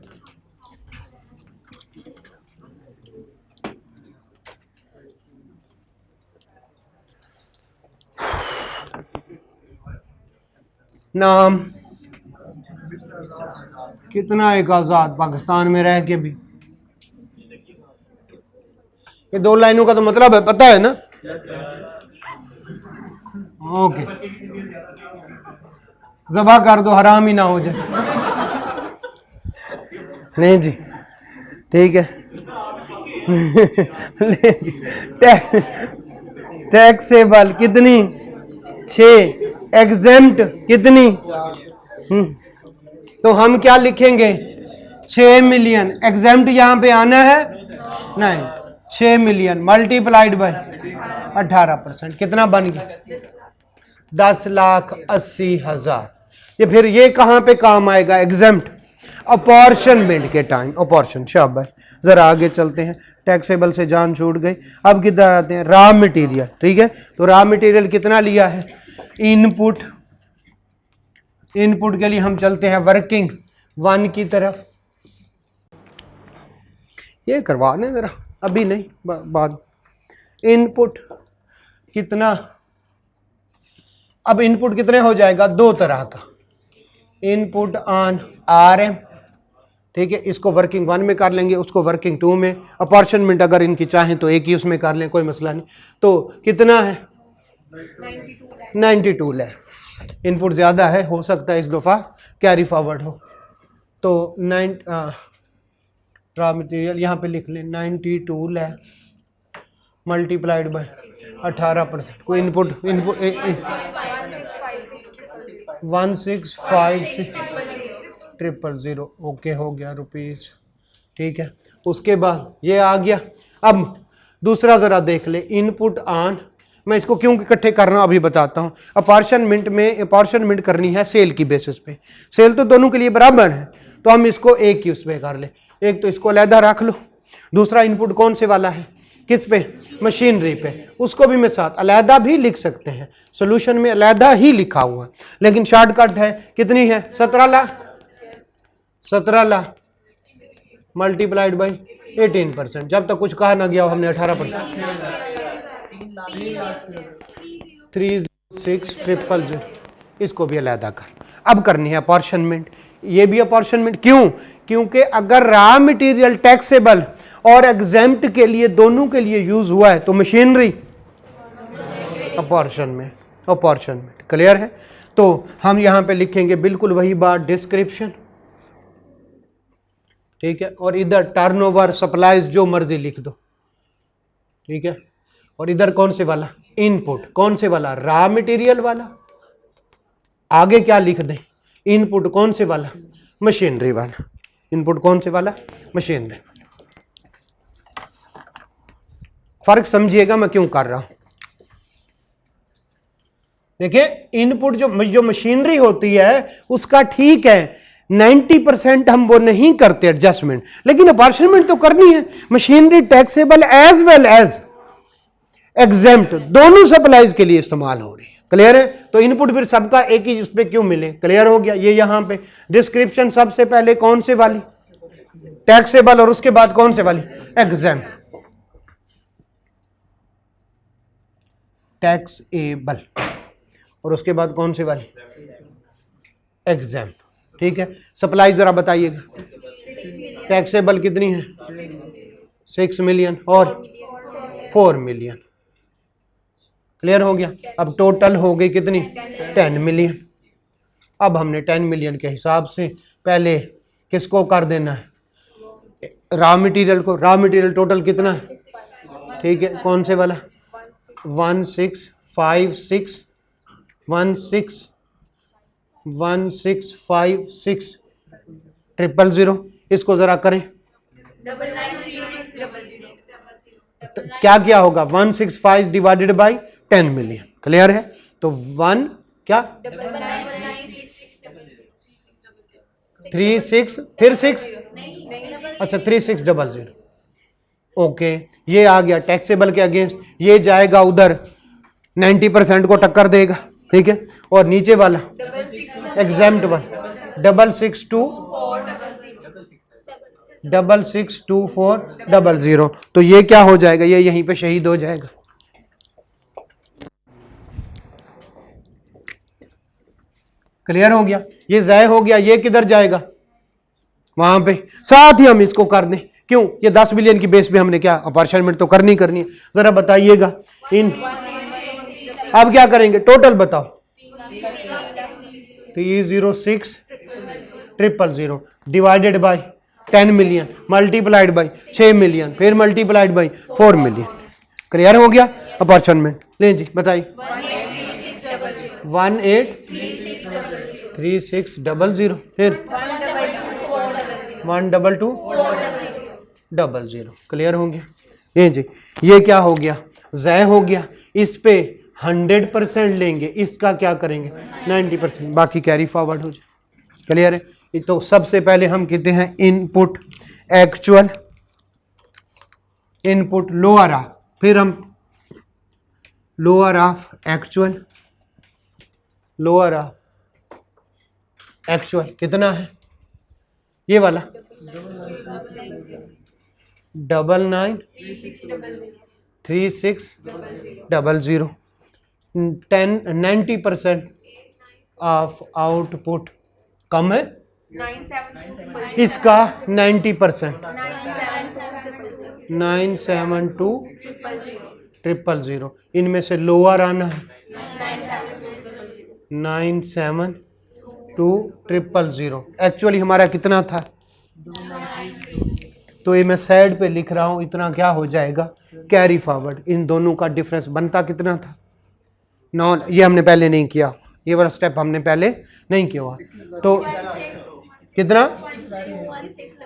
नाम कितना एक आजाद पाकिस्तान में रह के भी, ये 2 लाइनों का तो मतलब है, पता है ना, ओके। ज़बा कर दो, हराम ही ना हो जाए। नहीं जी, ठीक है। ले जी, टैक्सेबल कितनी, 6, एग्जेम्प्ट कितनी, तो हम क्या लिखेंगे, 6 मिलियन। एग्जेम्प्ट यहां पे आना है नहीं, 6 मिलियन मल्टीप्लाइड बाय 18%, कितना बन गया, 10,80,000। ये फिर ये कहां पे काम आएगा, एग्जेम्प्ट अपॉर्चनमेंट के टाइम, अपॉर्चन। शाबाश, जरा आगे चलते हैं। टैक्सेबल से जान छूट गई, अब किधर आते हैं, रॉ मटेरियल, ठीक है। तो रॉ मटेरियल कितना लिया है, इनपुट, इनपुट के लिए हम चलते हैं वर्किंग 1 की तरफ। ये करवा लें जरा, अभी नहीं बाद। इनपुट कितना, अब इनपुट कितने हो जाएगा, 2 तरह का, इनपुट ऑन RM, ठीक है। इसको वर्किंग 1 में कर लेंगे, उसको वर्किंग 2 में। अपॉर्चनमेंट अगर इनकी चाहें तो एक ही उसमें कर लें, कोई मसला नहीं। तो कितना है, 92 लाख। इनपुट ज़्यादा है, हो सकता है इस दफ़ा कैरी फॉरवर्ड हो। तो रॉ मटेरियल यहाँ पे लिख लें 92 लाख मल्टीप्लाइड बाय 18%। कोई इनपुट 1656000। ओके हो गया रुपीस। ठीक है, उसके बाद ये आ गया। अब दूसरा जरा देख ले, इनपुट ऑन। मैं इसको क्यों इकट्ठे कर रहा हूं अभी बताता हूं। अपॉर्शनमेंट में अपॉर्शनमेंट करनी है सेल की बेसिस पे। सेल तो दोनों के लिए बराबर है, तो हम इसको एक ही उस पे कर ले। एक तो इसको अलहदा रख लो, दूसरा इनपुट कौन से वाला है, किस पे, मशीनरी पे, उसको भी मैं साथ अलहदा भी लिख सकते हैं। सोल्यूशन में अलहदा ही लिखा हुआ है, लेकिन शॉर्टकट है। कितनी है, 17 लाख। 17 lakh multiplied by 18%। जब तक कुछ कहा ना गया हो हमने 18%। 306,000 इसको भी अलहदा कर। अब करनी है अपॉर्शनमेंट। ये भी अपॉर्शनमेंट क्यों, क्योंकि अगर रॉ मटेरियल टैक्सेबल और एग्जेम्प्ट के लिए दोनों के लिए यूज हुआ है तो मशीनरी अपॉर्शनमेंट। अपॉर्शनमेंट क्लियर है। तो हम यहां पे लिखेंगे बिल्कुल वही बात, डिस्क्रिप्शन। ठीक है, और इधर टर्नओवर सप्लाईज जो मर्जी लिख दो। ठीक है, और इधर कौन से वाला, इनपुट। कौन से वाला, रॉ मटेरियल वाला। आगे क्या लिख दें, इनपुट कौन से वाला, मशीनरी वाला। इनपुट कौन से वाला, मशीनरी। फर्क समझिएगा मैं क्यों कर रहा हूं। देखिए, इनपुट जो मशीनरी होती है उसका ठीक है 90% हम वो नहीं करते एडजस्टमेंट, लेकिन अपॉर्शनमेंट तो करनी है। Machinery taxable as well as exempt दोनों सप्लाईज के लिए इस्तेमाल हो रही है। क्लियर है। तो इनपुट फिर सबका एक ही उस पे क्यों मिले, क्लियर हो गया। ये यहां पे डिस्क्रिप्शन सबसे पहले कौन से वाली, टैक्सेबल, और उसके बाद कौन से वाली, एग्जेम्प्ट। टैक्सेबल और उसके बाद कौन सी वाली, एग्जेम्प्ट। ठीक है, सप्लाई जरा बताइएगा। टैक्सेबल कितनी है, 6 मिलियन और 4 मिलियन। क्लियर हो गया। अब टोटल हो गई कितनी, 10 मिलियन। अब हमने 10 मिलियन के हिसाब से पहले किसको कर देना है, रॉ मटेरियल को। रॉ मटेरियल टोटल कितना है, ठीक है, कौन से वाला, 1656 इसको जरा करें। क्या क्या होगा, 165 डिवाइडेड बाई 10 मिलियन। क्लियर है। तो 1 क्या 36 फिर 6, अच्छा 3600। ओके, ये आ गया टैक्सेबल के अगेंस्ट। ये जाएगा उधर 90% को टक्कर देगा। ठीक है, और नीचे वाला एग्जेम्प्ट वन 662400। तो ये क्या हो जाएगा, ये यहीं पे शहीद हो जाएगा। क्लियर हो गया। ये ज़ाय हो गया, ये किधर जाएगा, वहां पे। साथ ही हम इसको कर दें, क्यों, ये 10 मिलियन की बेस पे हमने क्या अपॉर्चुनिटी तो करनी है। जरा बताइएगा इन, अब क्या करेंगे, टोटल बताओ। 306,000 divided by 10 million multiplied by 6 million फिर मल्टीप्लाइड बाय 4 मिलियन। क्लियर हो गया अपॉर्चुनिटी। लें जी बताइए। 183600 फिर 122,400। क्लियर हो गया। ये जी, ये क्या हो गया, ज़ाय हो गया। इस पे 100% लेंगे, इसका क्या करेंगे 90%, बाकी कैरी फॉरवर्ड हो जाए। क्लियर है। तो सबसे पहले हम कहते हैं input actual, input lower of, फिर हम lower of actual, lower of actual कितना है, ये वाला 993600। 90% ऑफ आउटपुट कम है, इसका 90% 972000। इनमें से लोअर आना है 972000। एक्चुअली हमारा कितना था तो ये मैं साइड पे लिख रहा हूं, इतना क्या हो जाएगा कैरी फॉरवर्ड। इन दोनों का डिफरेंस बनता कितना था? 9। ये हमने पहले नहीं किया, ये वाला स्टेप हमने पहले नहीं किया हुआ। तो कितना?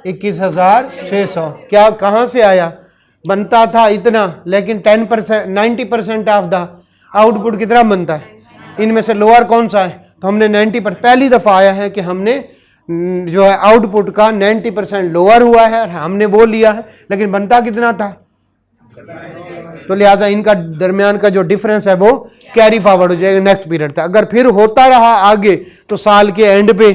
21,600। क्या कहाँ से आया? बनता था इतना, लेकिन 10% 90% ऑफ द आउटपुट कितना बनता है? इनमें से लोअर कौन सा है? तो हमने 90%, पहली दफा आया है कि हमने जो है आउटपुट का 90% लोअर हुआ है, हमने वो लिया है, लेकिन बनता कितना था? तो लिहाजा इनका दरमियान का जो डिफरेंस है वो कैरी फॉरवर्ड हो जाएगा नेक्स्ट पीरियड तक। अगर फिर होता रहा आगे तो साल के एंड पे,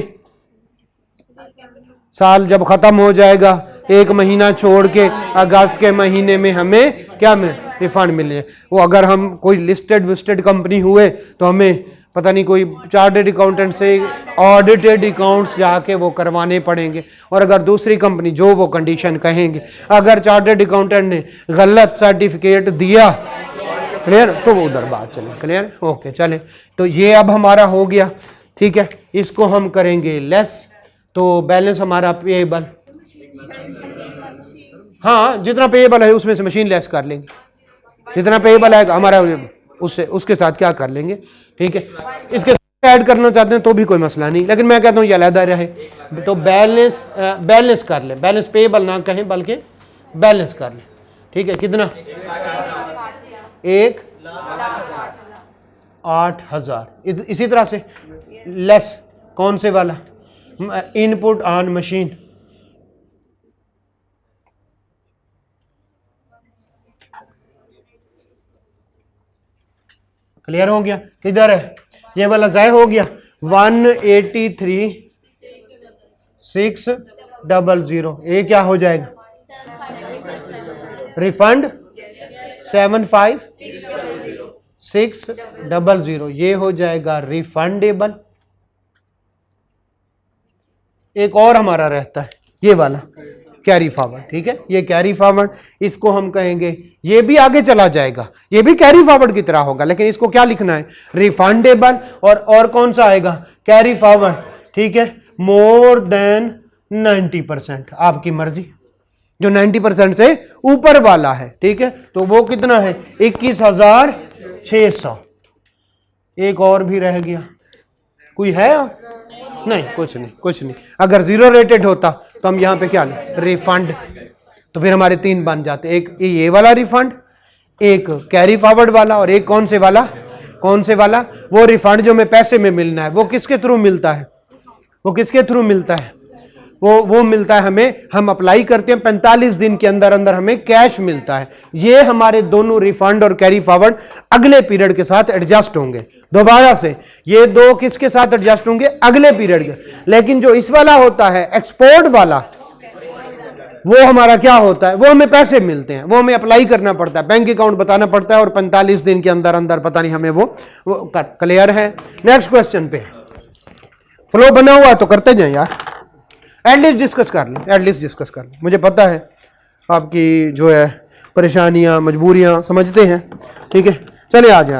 साल जब खत्म हो जाएगा, एक महीना छोड़ के अगस्त के महीने में हमें क्या मिले? रिफंड मिले। वो अगर हम कोई लिस्टेड कंपनी हुए तो हमें पता नहीं कोई चार्टर्ड अकाउंटेंट से ऑडिटेड अकाउंट्स जाके वो करवाने पड़ेंगे, और अगर दूसरी कंपनी जो वो कंडीशन कहेंगे, अगर चार्टर्ड अकाउंटेंट ने गलत सर्टिफिकेट दिया, क्लियर, तो वो उधर बात चले। क्लियर? ओके, चले। तो ये अब हमारा हो गया, ठीक है। इसको हम करेंगे लेस, तो बैलेंस हमारा पेएबल, हाँ जितना पेएबल है उसमें से मशीन लेस कर लेंगे, जितना पेएबल है हमारा उससे उसके साथ क्या कर लेंगे, ठीक है। इसके साथ ऐड करना चाहते हैं तो भी कोई मसला नहीं, लेकिन मैं कहता हूँ ये अलग रहे। तो बैलेंस कर ले, बैलेंस पेएबल ना कहें बल्कि बैलेंस कर ले, ठीक है। कितना? 1,08,000। इसी तरह से लेस कौन से वाला? इनपुट ऑन मशीन, क्लियर हो गया? किधर है ये वाला? ज़ाय हो गया 183,600। ये क्या हो जाएगा? रिफंड 75,600, ये हो जाएगा रिफंडेबल। एक और हमारा रहता है ये वाला कैरी फॉरवर्ड, ठीक है। ये कैरी फॉरवर्ड, इसको हम कहेंगे, ये भी आगे चला जाएगा, ये भी कैरी फॉरवर्ड की तरह होगा, लेकिन इसको क्या लिखना है? रिफंडेबल। और कौन सा आएगा? कैरी फॉरवर्ड, ठीक है, मोर देन 90%, आपकी मर्जी, जो 90% से ऊपर वाला है, ठीक है। तो वो कितना है? 21,600। एक और भी रह गया, कोई है? नहीं, कुछ नहीं। अगर 0 रेटेड होता तो हम यहां पे क्या लें? रिफंड। तो फिर हमारे 3 बन जाते, एक ये वाला रिफंड, एक कैरी फॉरवर्ड वाला, और एक कौन से वाला? वो रिफंड जो हमें पैसे में मिलना है, वो किसके थ्रू मिलता है? वो मिलता है हमें, हम अप्लाई करते हैं 45 दिन के अंदर अंदर हमें कैश मिलता है। ये हमारे दोनों रिफंड और कैरी फॉरवर्ड अगले पीरियड के साथ एडजस्ट होंगे। दोबारा से ये दो किसके साथ एडजस्ट होंगे? अगले पीरियड के। लेकिन जो इस वाला होता है एक्सपोर्ट वाला, वो हमारा क्या होता है? वो हमें पैसे मिलते हैं, वो हमें अप्लाई करना पड़ता है, बैंक अकाउंट बताना पड़ता है, और 45 दिन के अंदर अंदर पता नहीं हमें वो क्लियर है। नेक्स्ट क्वेश्चन पे फ्लो बना हुआ तो करते जाए यार, एटलीस्ट डिस्कस कर लें। मुझे पता है आपकी जो है परेशानियां, मजबूरियां समझते हैं, ठीक है। चलिए आज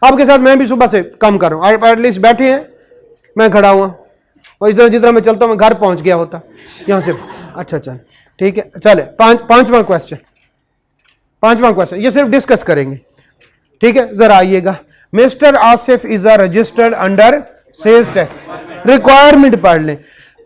आपके साथ मैं भी सुबह से कम कर रहा हूँ, आप एटलीस्ट बैठे हैं, मैं खड़ा हुआ, और जितना मैं चलता हूँ मैं घर पहुंच गया होता यहाँ से। अच्छा चल, ठीक है। चले पांचवा क्वेश्चन, ये सिर्फ डिस्कस करेंगे, ठीक है। जरा आइएगा। Mister Asif is a registered under sales tax. Requirement पढ़ लें।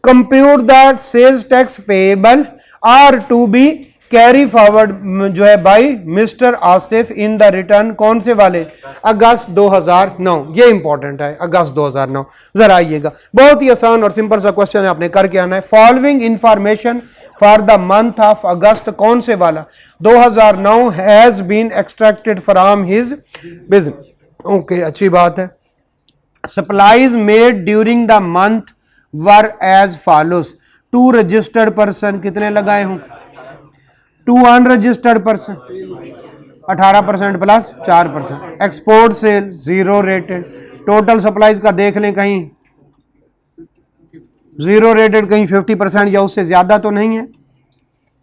Compute that sales tax payable are to be carry forward जो है by mister Asif in the return कौन से वाले? अगस्त 2009। ये इंपॉर्टेंट है, अगस्त 2009। जरा आइएगा, बहुत ही आसान और सिंपल सा क्वेश्चन है, आपने करके आना है। Following information for the month of August कौन से वाला? 2009 has been extracted from his business. Okay, अच्छी बात है। Supplies made during the month were as follows. 2 registered person, कितने लगाए हूं? 2 unregistered person, 18% plus 4%। Export sale 0 rated. Total supplies का देख लें, कहीं 0 रेटेड, कहीं 50% या उससे ज्यादा तो नहीं है,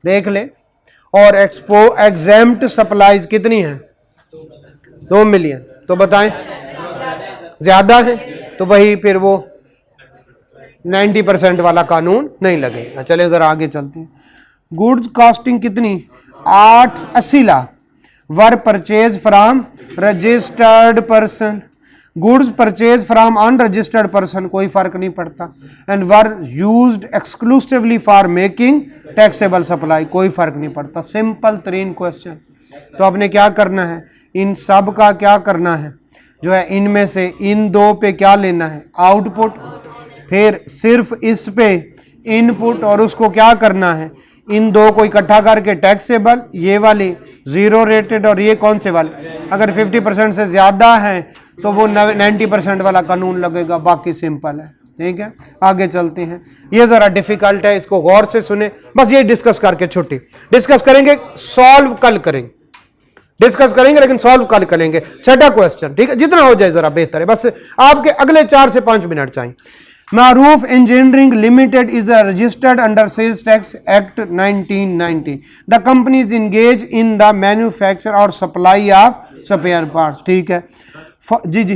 देख ले। और एग्जेम्प्ट सप्लाईज कितनी है? 2 मिलियन। तो बताएं, ज्यादा है तो वही फिर वो 90% वाला कानून नहीं लगेगा। चले जरा आगे चलते हैं। गुड्स कॉस्टिंग कितनी 80 लाख वर purchase from registered person, goods purchase from unregistered person कोई फर्क नहीं पड़ता, and were used exclusively for making taxable supply कोई फर्क नहीं पड़ता। सिंपल तरीन क्वेश्चन। तो आपने क्या करना है, इन सब का क्या करना है जो है, इनमें से इन दो पे क्या लेना है आउटपुट, फिर सिर्फ इस पे इनपुट, और उसको क्या करना है इन दो को इकट्ठा करके टैक्सेबल, ये वाली जीरो रेटेड और ये कौन से वाले, अगर 50% से ज्यादा है तो वो 90% वाला कानून लगेगा, बाकी सिंपल है। ठीक है, आगे चलते हैं। ये जरा डिफिकल्ट है, इसको गौर से सुने, बस ये डिस्कस करके छुट्टी। डिस्कस करेंगे, सॉल्व कल करेंगे, डिस्कस करेंगे लेकिन सॉल्व कल करेंगे। छठा क्वेश्चन, ठीक है, जितना हो जाए जरा बेहतर है, बस आपके अगले 4 से 5 मिनट चाहिए। Maroof engineering limited is registered under sales tax act 1990। The company is engage in the manufacture और सप्लाई ऑफ स्पेयर पार्ट्स। ठीक है जी जी,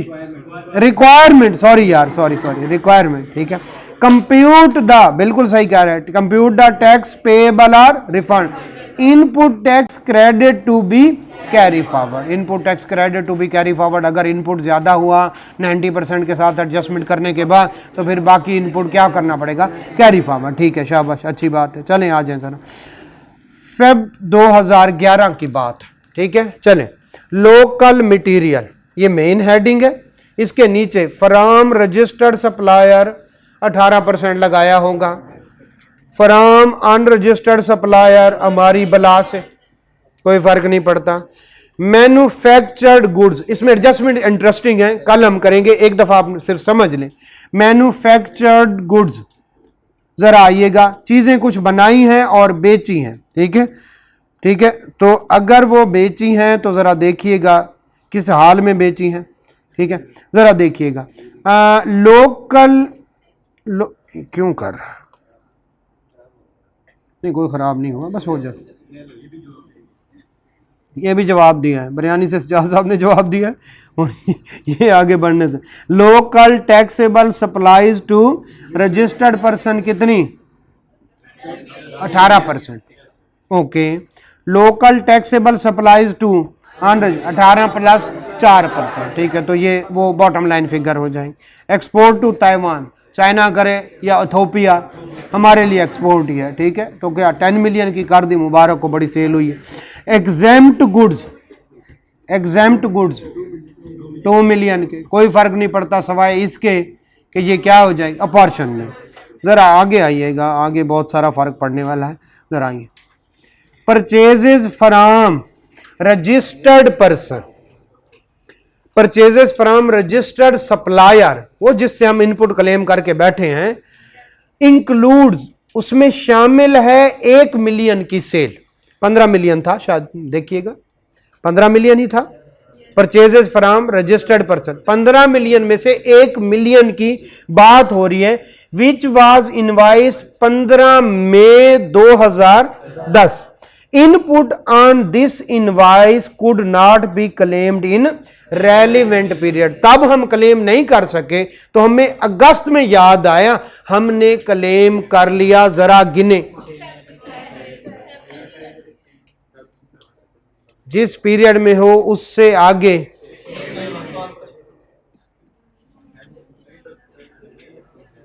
रिक्वायरमेंट, सॉरी यार, सॉरी रिक्वायरमेंट। ठीक है, कंप्यूट द, बिल्कुल सही कह रहे हैं, कंप्यूट द टैक्स पेएबल और refund, input tax credit to be carry forward, input tax credit to be carry forward. अगर इनपुट ज्यादा हुआ 90% के साथ एडजस्टमेंट करने के बाद तो फिर बाकी इनपुट क्या करना पड़ेगा, कैरी फॉरवर्ड। ठीक है, शाबाश, अच्छी बात है। चलें आ जाए जरा, फेब 2011 की बात। ठीक है, चलें, लोकल मटेरियल, ये मेन हेडिंग है, इसके नीचे फ्रॉम रजिस्टर्ड सप्लायर 18% लगाया होगा, फ्रॉम अनरजिस्टर्ड सप्लायर हमारी बला से कोई फर्क नहीं पड़ता। मैन्युफैक्चर्ड गुड्स, इसमें एडजस्टमेंट इंटरेस्टिंग है, कल हम करेंगे, एक दफा आप सिर्फ समझ लें। मैन्युफैक्चर्ड गुड्स, जरा आइएगा, चीजें कुछ बनाई हैं और बेची हैं। ठीक है, ठीक है, तो अगर वो बेची हैं तो जरा देखिएगा किस हाल में बेची हैं। ठीक है, जरा देखिएगा, लोकल क्यों कर रहा, नहीं कोई खराब नहीं हुआ, बस हो जाए। ये भी जवाब दिया है, बिरयानी से सजाद साहब ने जवाब दिया है, और ये आगे बढ़ने से, local taxable supplies to registered person कितनी 18%। Okay, local taxable supplies to 18 plus 4%। ठीक है, तो ये वो बॉटम लाइन फिगर हो जाएंगे। एक्सपोर्ट टू ताइवान, चाइना करे या इथोपिया, हमारे लिए एक्सपोर्ट ही है। ठीक है, तो क्या 10 मिलियन की कर दी, मुबारक को, बड़ी सेल हुई है। Exempt goods, exempt goods 2 million के, कोई फर्क नहीं पड़ता सवाए इसके कि ये क्या हो जाएगी अपॉर्चन में। जरा आगे आइएगा, आगे बहुत सारा फर्क पड़ने वाला है, जरा आइए। Purchases from registered person, purchases from registered supplier, वो जिससे हम इनपुट क्लेम करके बैठे हैं, इंक्लूड्स, उसमें शामिल है 1 मिलियन की सेल। 15 मिलियन था शायद, देखिएगा 15 मिलियन ही था purchases from registered person. 15 million में से 1 मिलियन की बात हो रही है, which was invoice 15 May 2010। Input on this invoice could not be claimed in relevant period. तब हम क्लेम नहीं कर सके तो हमें अगस्त में याद आया, हमने क्लेम कर लिया। जरा गिने, जिस पीरियड में हो उससे आगे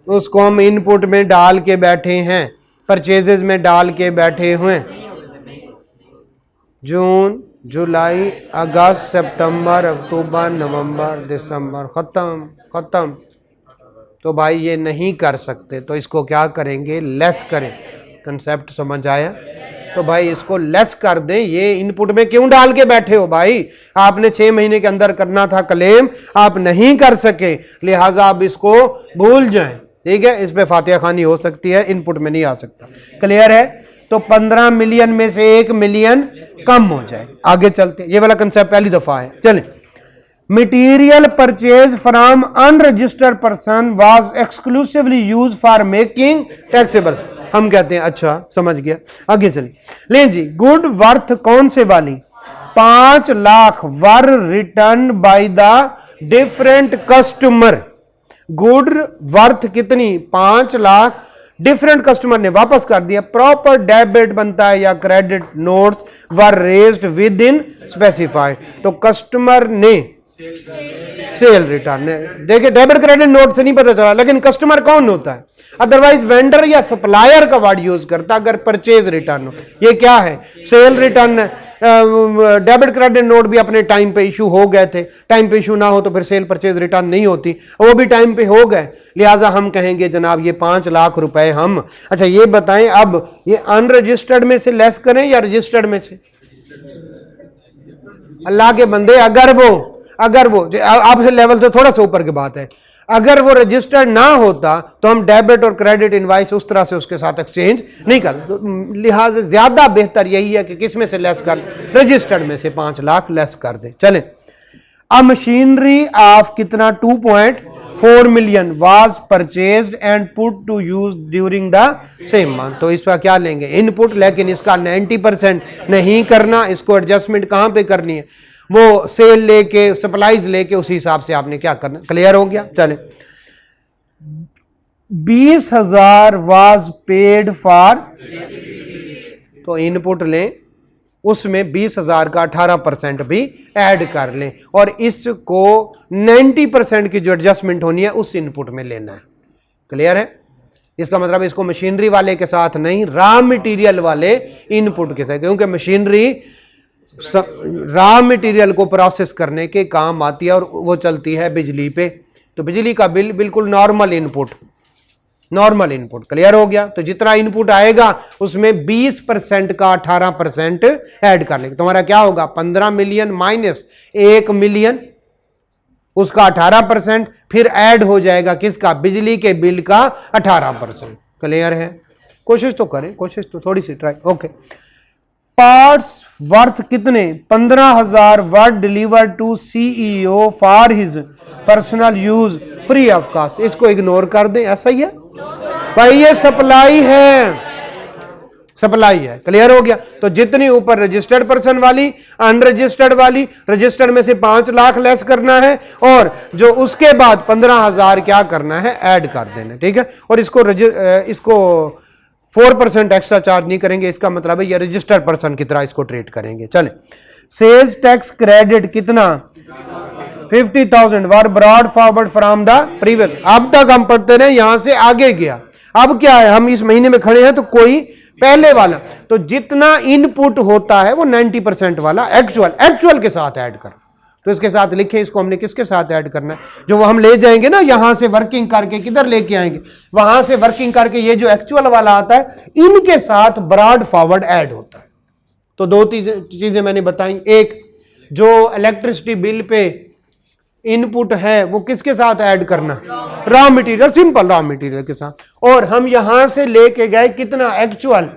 उसको हम इनपुट में डाल के बैठे हैं, परचेजेस में डाल के बैठे हुए। जून, जुलाई, अगस्त, सितंबर, अक्टूबर, नवंबर, दिसंबर, खत्म। तो भाई ये नहीं कर सकते, तो इसको क्या करेंगे, लेस करें। कंसेप्ट समझ आया? तो भाई इसको लेस कर दें। ये इनपुट में क्यों डाल के बैठे हो भाई? आपने 6 महीने के अंदर करना था क्लेम, आप नहीं कर सके, लिहाजा आप इसको भूल जाएं। ठीक है, इस पे फातिहा खानी हो सकती है, इनपुट में नहीं आ सकता। क्लियर है? तो 15 मिलियन में से 1 मिलियन कम हो जाए। आगे चलते, ये वाला कंसेप्ट पहली दफा है। चलें, material purchase from unregistered person was exclusively use for making taxable. हम कहते हैं अच्छा समझ गया, आगे चलिए। ले जी, गुड वर्थ कौन से वाली? 5 lakh were return by the different customer. Good worth कितनी? 5 लाख डिफरेंट कस्टमर ने वापस कर दिया, प्रॉपर डेबिट बनता है या credit notes were raised with in specified, तो कस्टमर ने सेल रिटर्न, देखिए डेबिट क्रेडिट नोट से नहीं पता चला, लेकिन कस्टमर कौन होता है, अदरवाइज वेंडर या सप्लायर का वर्ड यूज करता अगर परचेज रिटर्न हो। ये क्या है, सेल रिटर्न है। डेबिट क्रेडिट नोट भी अपने टाइम पे इशू हो गए थे, टाइम पे इशू ना हो तो फिर सेल परचेज रिटर्न नहीं होती, वो भी टाइम पे हो गए, लिहाजा हम कहेंगे जनाब ये 5 लाख रुपए हम। अच्छा ये बताएं अब ये अनरजिस्टर्ड में से लेस करें या रजिस्टर्ड में से? अल्लाह के बंदे अगर वो आपसे लेवल से थोड़ा सा ऊपर की बात है, अगर वो रजिस्टर्ड ना होता तो हम डेबिट और क्रेडिट इनवाइस उस तरह से उसके साथ एक्सचेंज नहीं कर, तो लिहाजा ज्यादा बेहतर यही है कि किस में से लेस कर, रजिस्टर्ड में से 5 लाख लेस कर दे। चले, अ मशीनरी ऑफ कितना 2.4 million was purchased and put to use during the same month, तो इसका क्या लेंगे, इनपुट, लेकिन इसका 90% नहीं करना, इसको एडजस्टमेंट कहां पे करनी है, वो सेल लेके सप्लाईज लेके उसी हिसाब से आपने क्या करना। क्लियर हो गया? चले, 20,000 वाज पेड फॉर, तो इनपुट लें, उसमें 20,000 का 18% भी ऐड कर लें और इसको 90% की जो एडजस्टमेंट होनी है उस इनपुट में लेना है। क्लियर है? इसका मतलब इसको मशीनरी वाले के साथ नहीं, रॉ मटेरियल वाले इनपुट के साथ, क्योंकि मशीनरी रॉ मटेरियल को प्रोसेस करने के काम आती है और वो चलती है बिजली पे, तो बिजली का बिल बिल्कुल नॉर्मल इनपुट। क्लियर हो गया? तो जितना इनपुट आएगा उसमें 20% का 18% ऐड कर लेंगे, तुम्हारा क्या होगा, 15 मिलियन माइनस 1 मिलियन, उसका 18% फिर ऐड हो जाएगा किसका, बिजली के बिल का 18%। क्लियर है? कोशिश तो करें, कोशिश तो थोड़ी सी ट्राई। ओके, पार्ट्स वर्थ कितने, 15,000 were delivered to CEO for his personal use free of cost, इसको इग्नोर कर दें, ऐसा ही है भाई, ये सप्लाई है। क्लियर हो गया? तो जितनी ऊपर रजिस्टर्ड पर्सन वाली, अनरजिस्टर्ड वाली, रजिस्टर्ड में से 5 लाख लेस करना है और जो उसके बाद 15,000 क्या करना है, ऐड कर देना। ठीक है? और इसको 4% एक्स्ट्रा चार्ज नहीं करेंगे, इसका मतलब है ये रजिस्टर्ड पर्सन की तरह इसको ट्रीट करेंगे। चले, सेल्स टैक्स क्रेडिट कितना, 50,000 were brought forward from the previous. अब तक हम पढ़ते रहे, यहां से आगे गया, अब क्या है, हम इस महीने में खड़े हैं तो कोई पहले वाला, तो जितना इनपुट होता है वो 90% वाला एक्चुअल के साथ ऐड कर, तो इसके साथ लिखे, इसको हमने किसके साथ ऐड करना है, जो वो हम ले जाएंगे ना यहां से वर्किंग करके, किधर लेके आएंगे, वहां से वर्किंग करके, ये जो एक्चुअल वाला आता है इनके साथ ब्रॉड फॉरवर्ड ऐड होता है। तो 2 चीजें मैंने बताई, एक जो इलेक्ट्रिसिटी बिल पे इनपुट है वो किसके साथ ऐड करना, raw material, simple raw material के साथ, और हम यहां से लेके गए कितना एक्चुअल,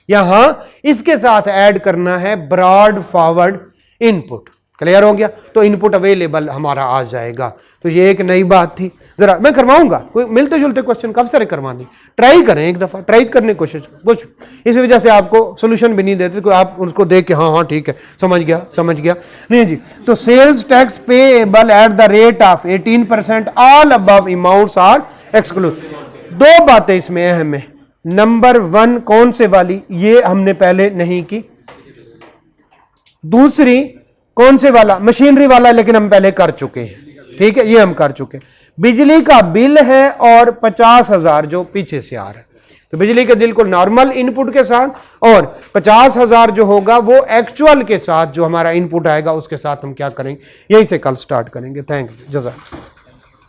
यहां इसके साथ ऐड करना है ब्रॉड फॉरवर्ड इनपुट। क्लियर हो गया? तो इनपुट अवेलेबल हमारा आ जाएगा। तो ये एक नई बात थी, जरा मैं करवाऊंगा, कोई मिलते जुलते क्वेश्चन काफी सारे करवाने, ट्राई करें, एक दफा ट्राई करने की कोशिश, कुछ इस वजह से आपको सोल्यूशन भी नहीं देते, तो आप उसको देख के हाँ ठीक है समझ गया नहीं जी। तो sales tax payable at the rate of 18%, all above amounts are exclude. 2 बातें इसमें अहम है, नंबर 1 कौन से वाली, ये हमने पहले नहीं की, दूसरी कौन से वाला, मशीनरी वाला, लेकिन हम पहले कर चुके हैं। ठीक है, ये हम कर चुके, बिजली का बिल है और 50,000 जो पीछे से आ रहा है, तो बिजली के बिल को नॉर्मल इनपुट के साथ और 50,000 जो होगा वो एक्चुअल के साथ, जो हमारा इनपुट आएगा उसके साथ हम क्या करेंगे, यहीं से कल स्टार्ट करेंगे। Thank you, जज़ाक।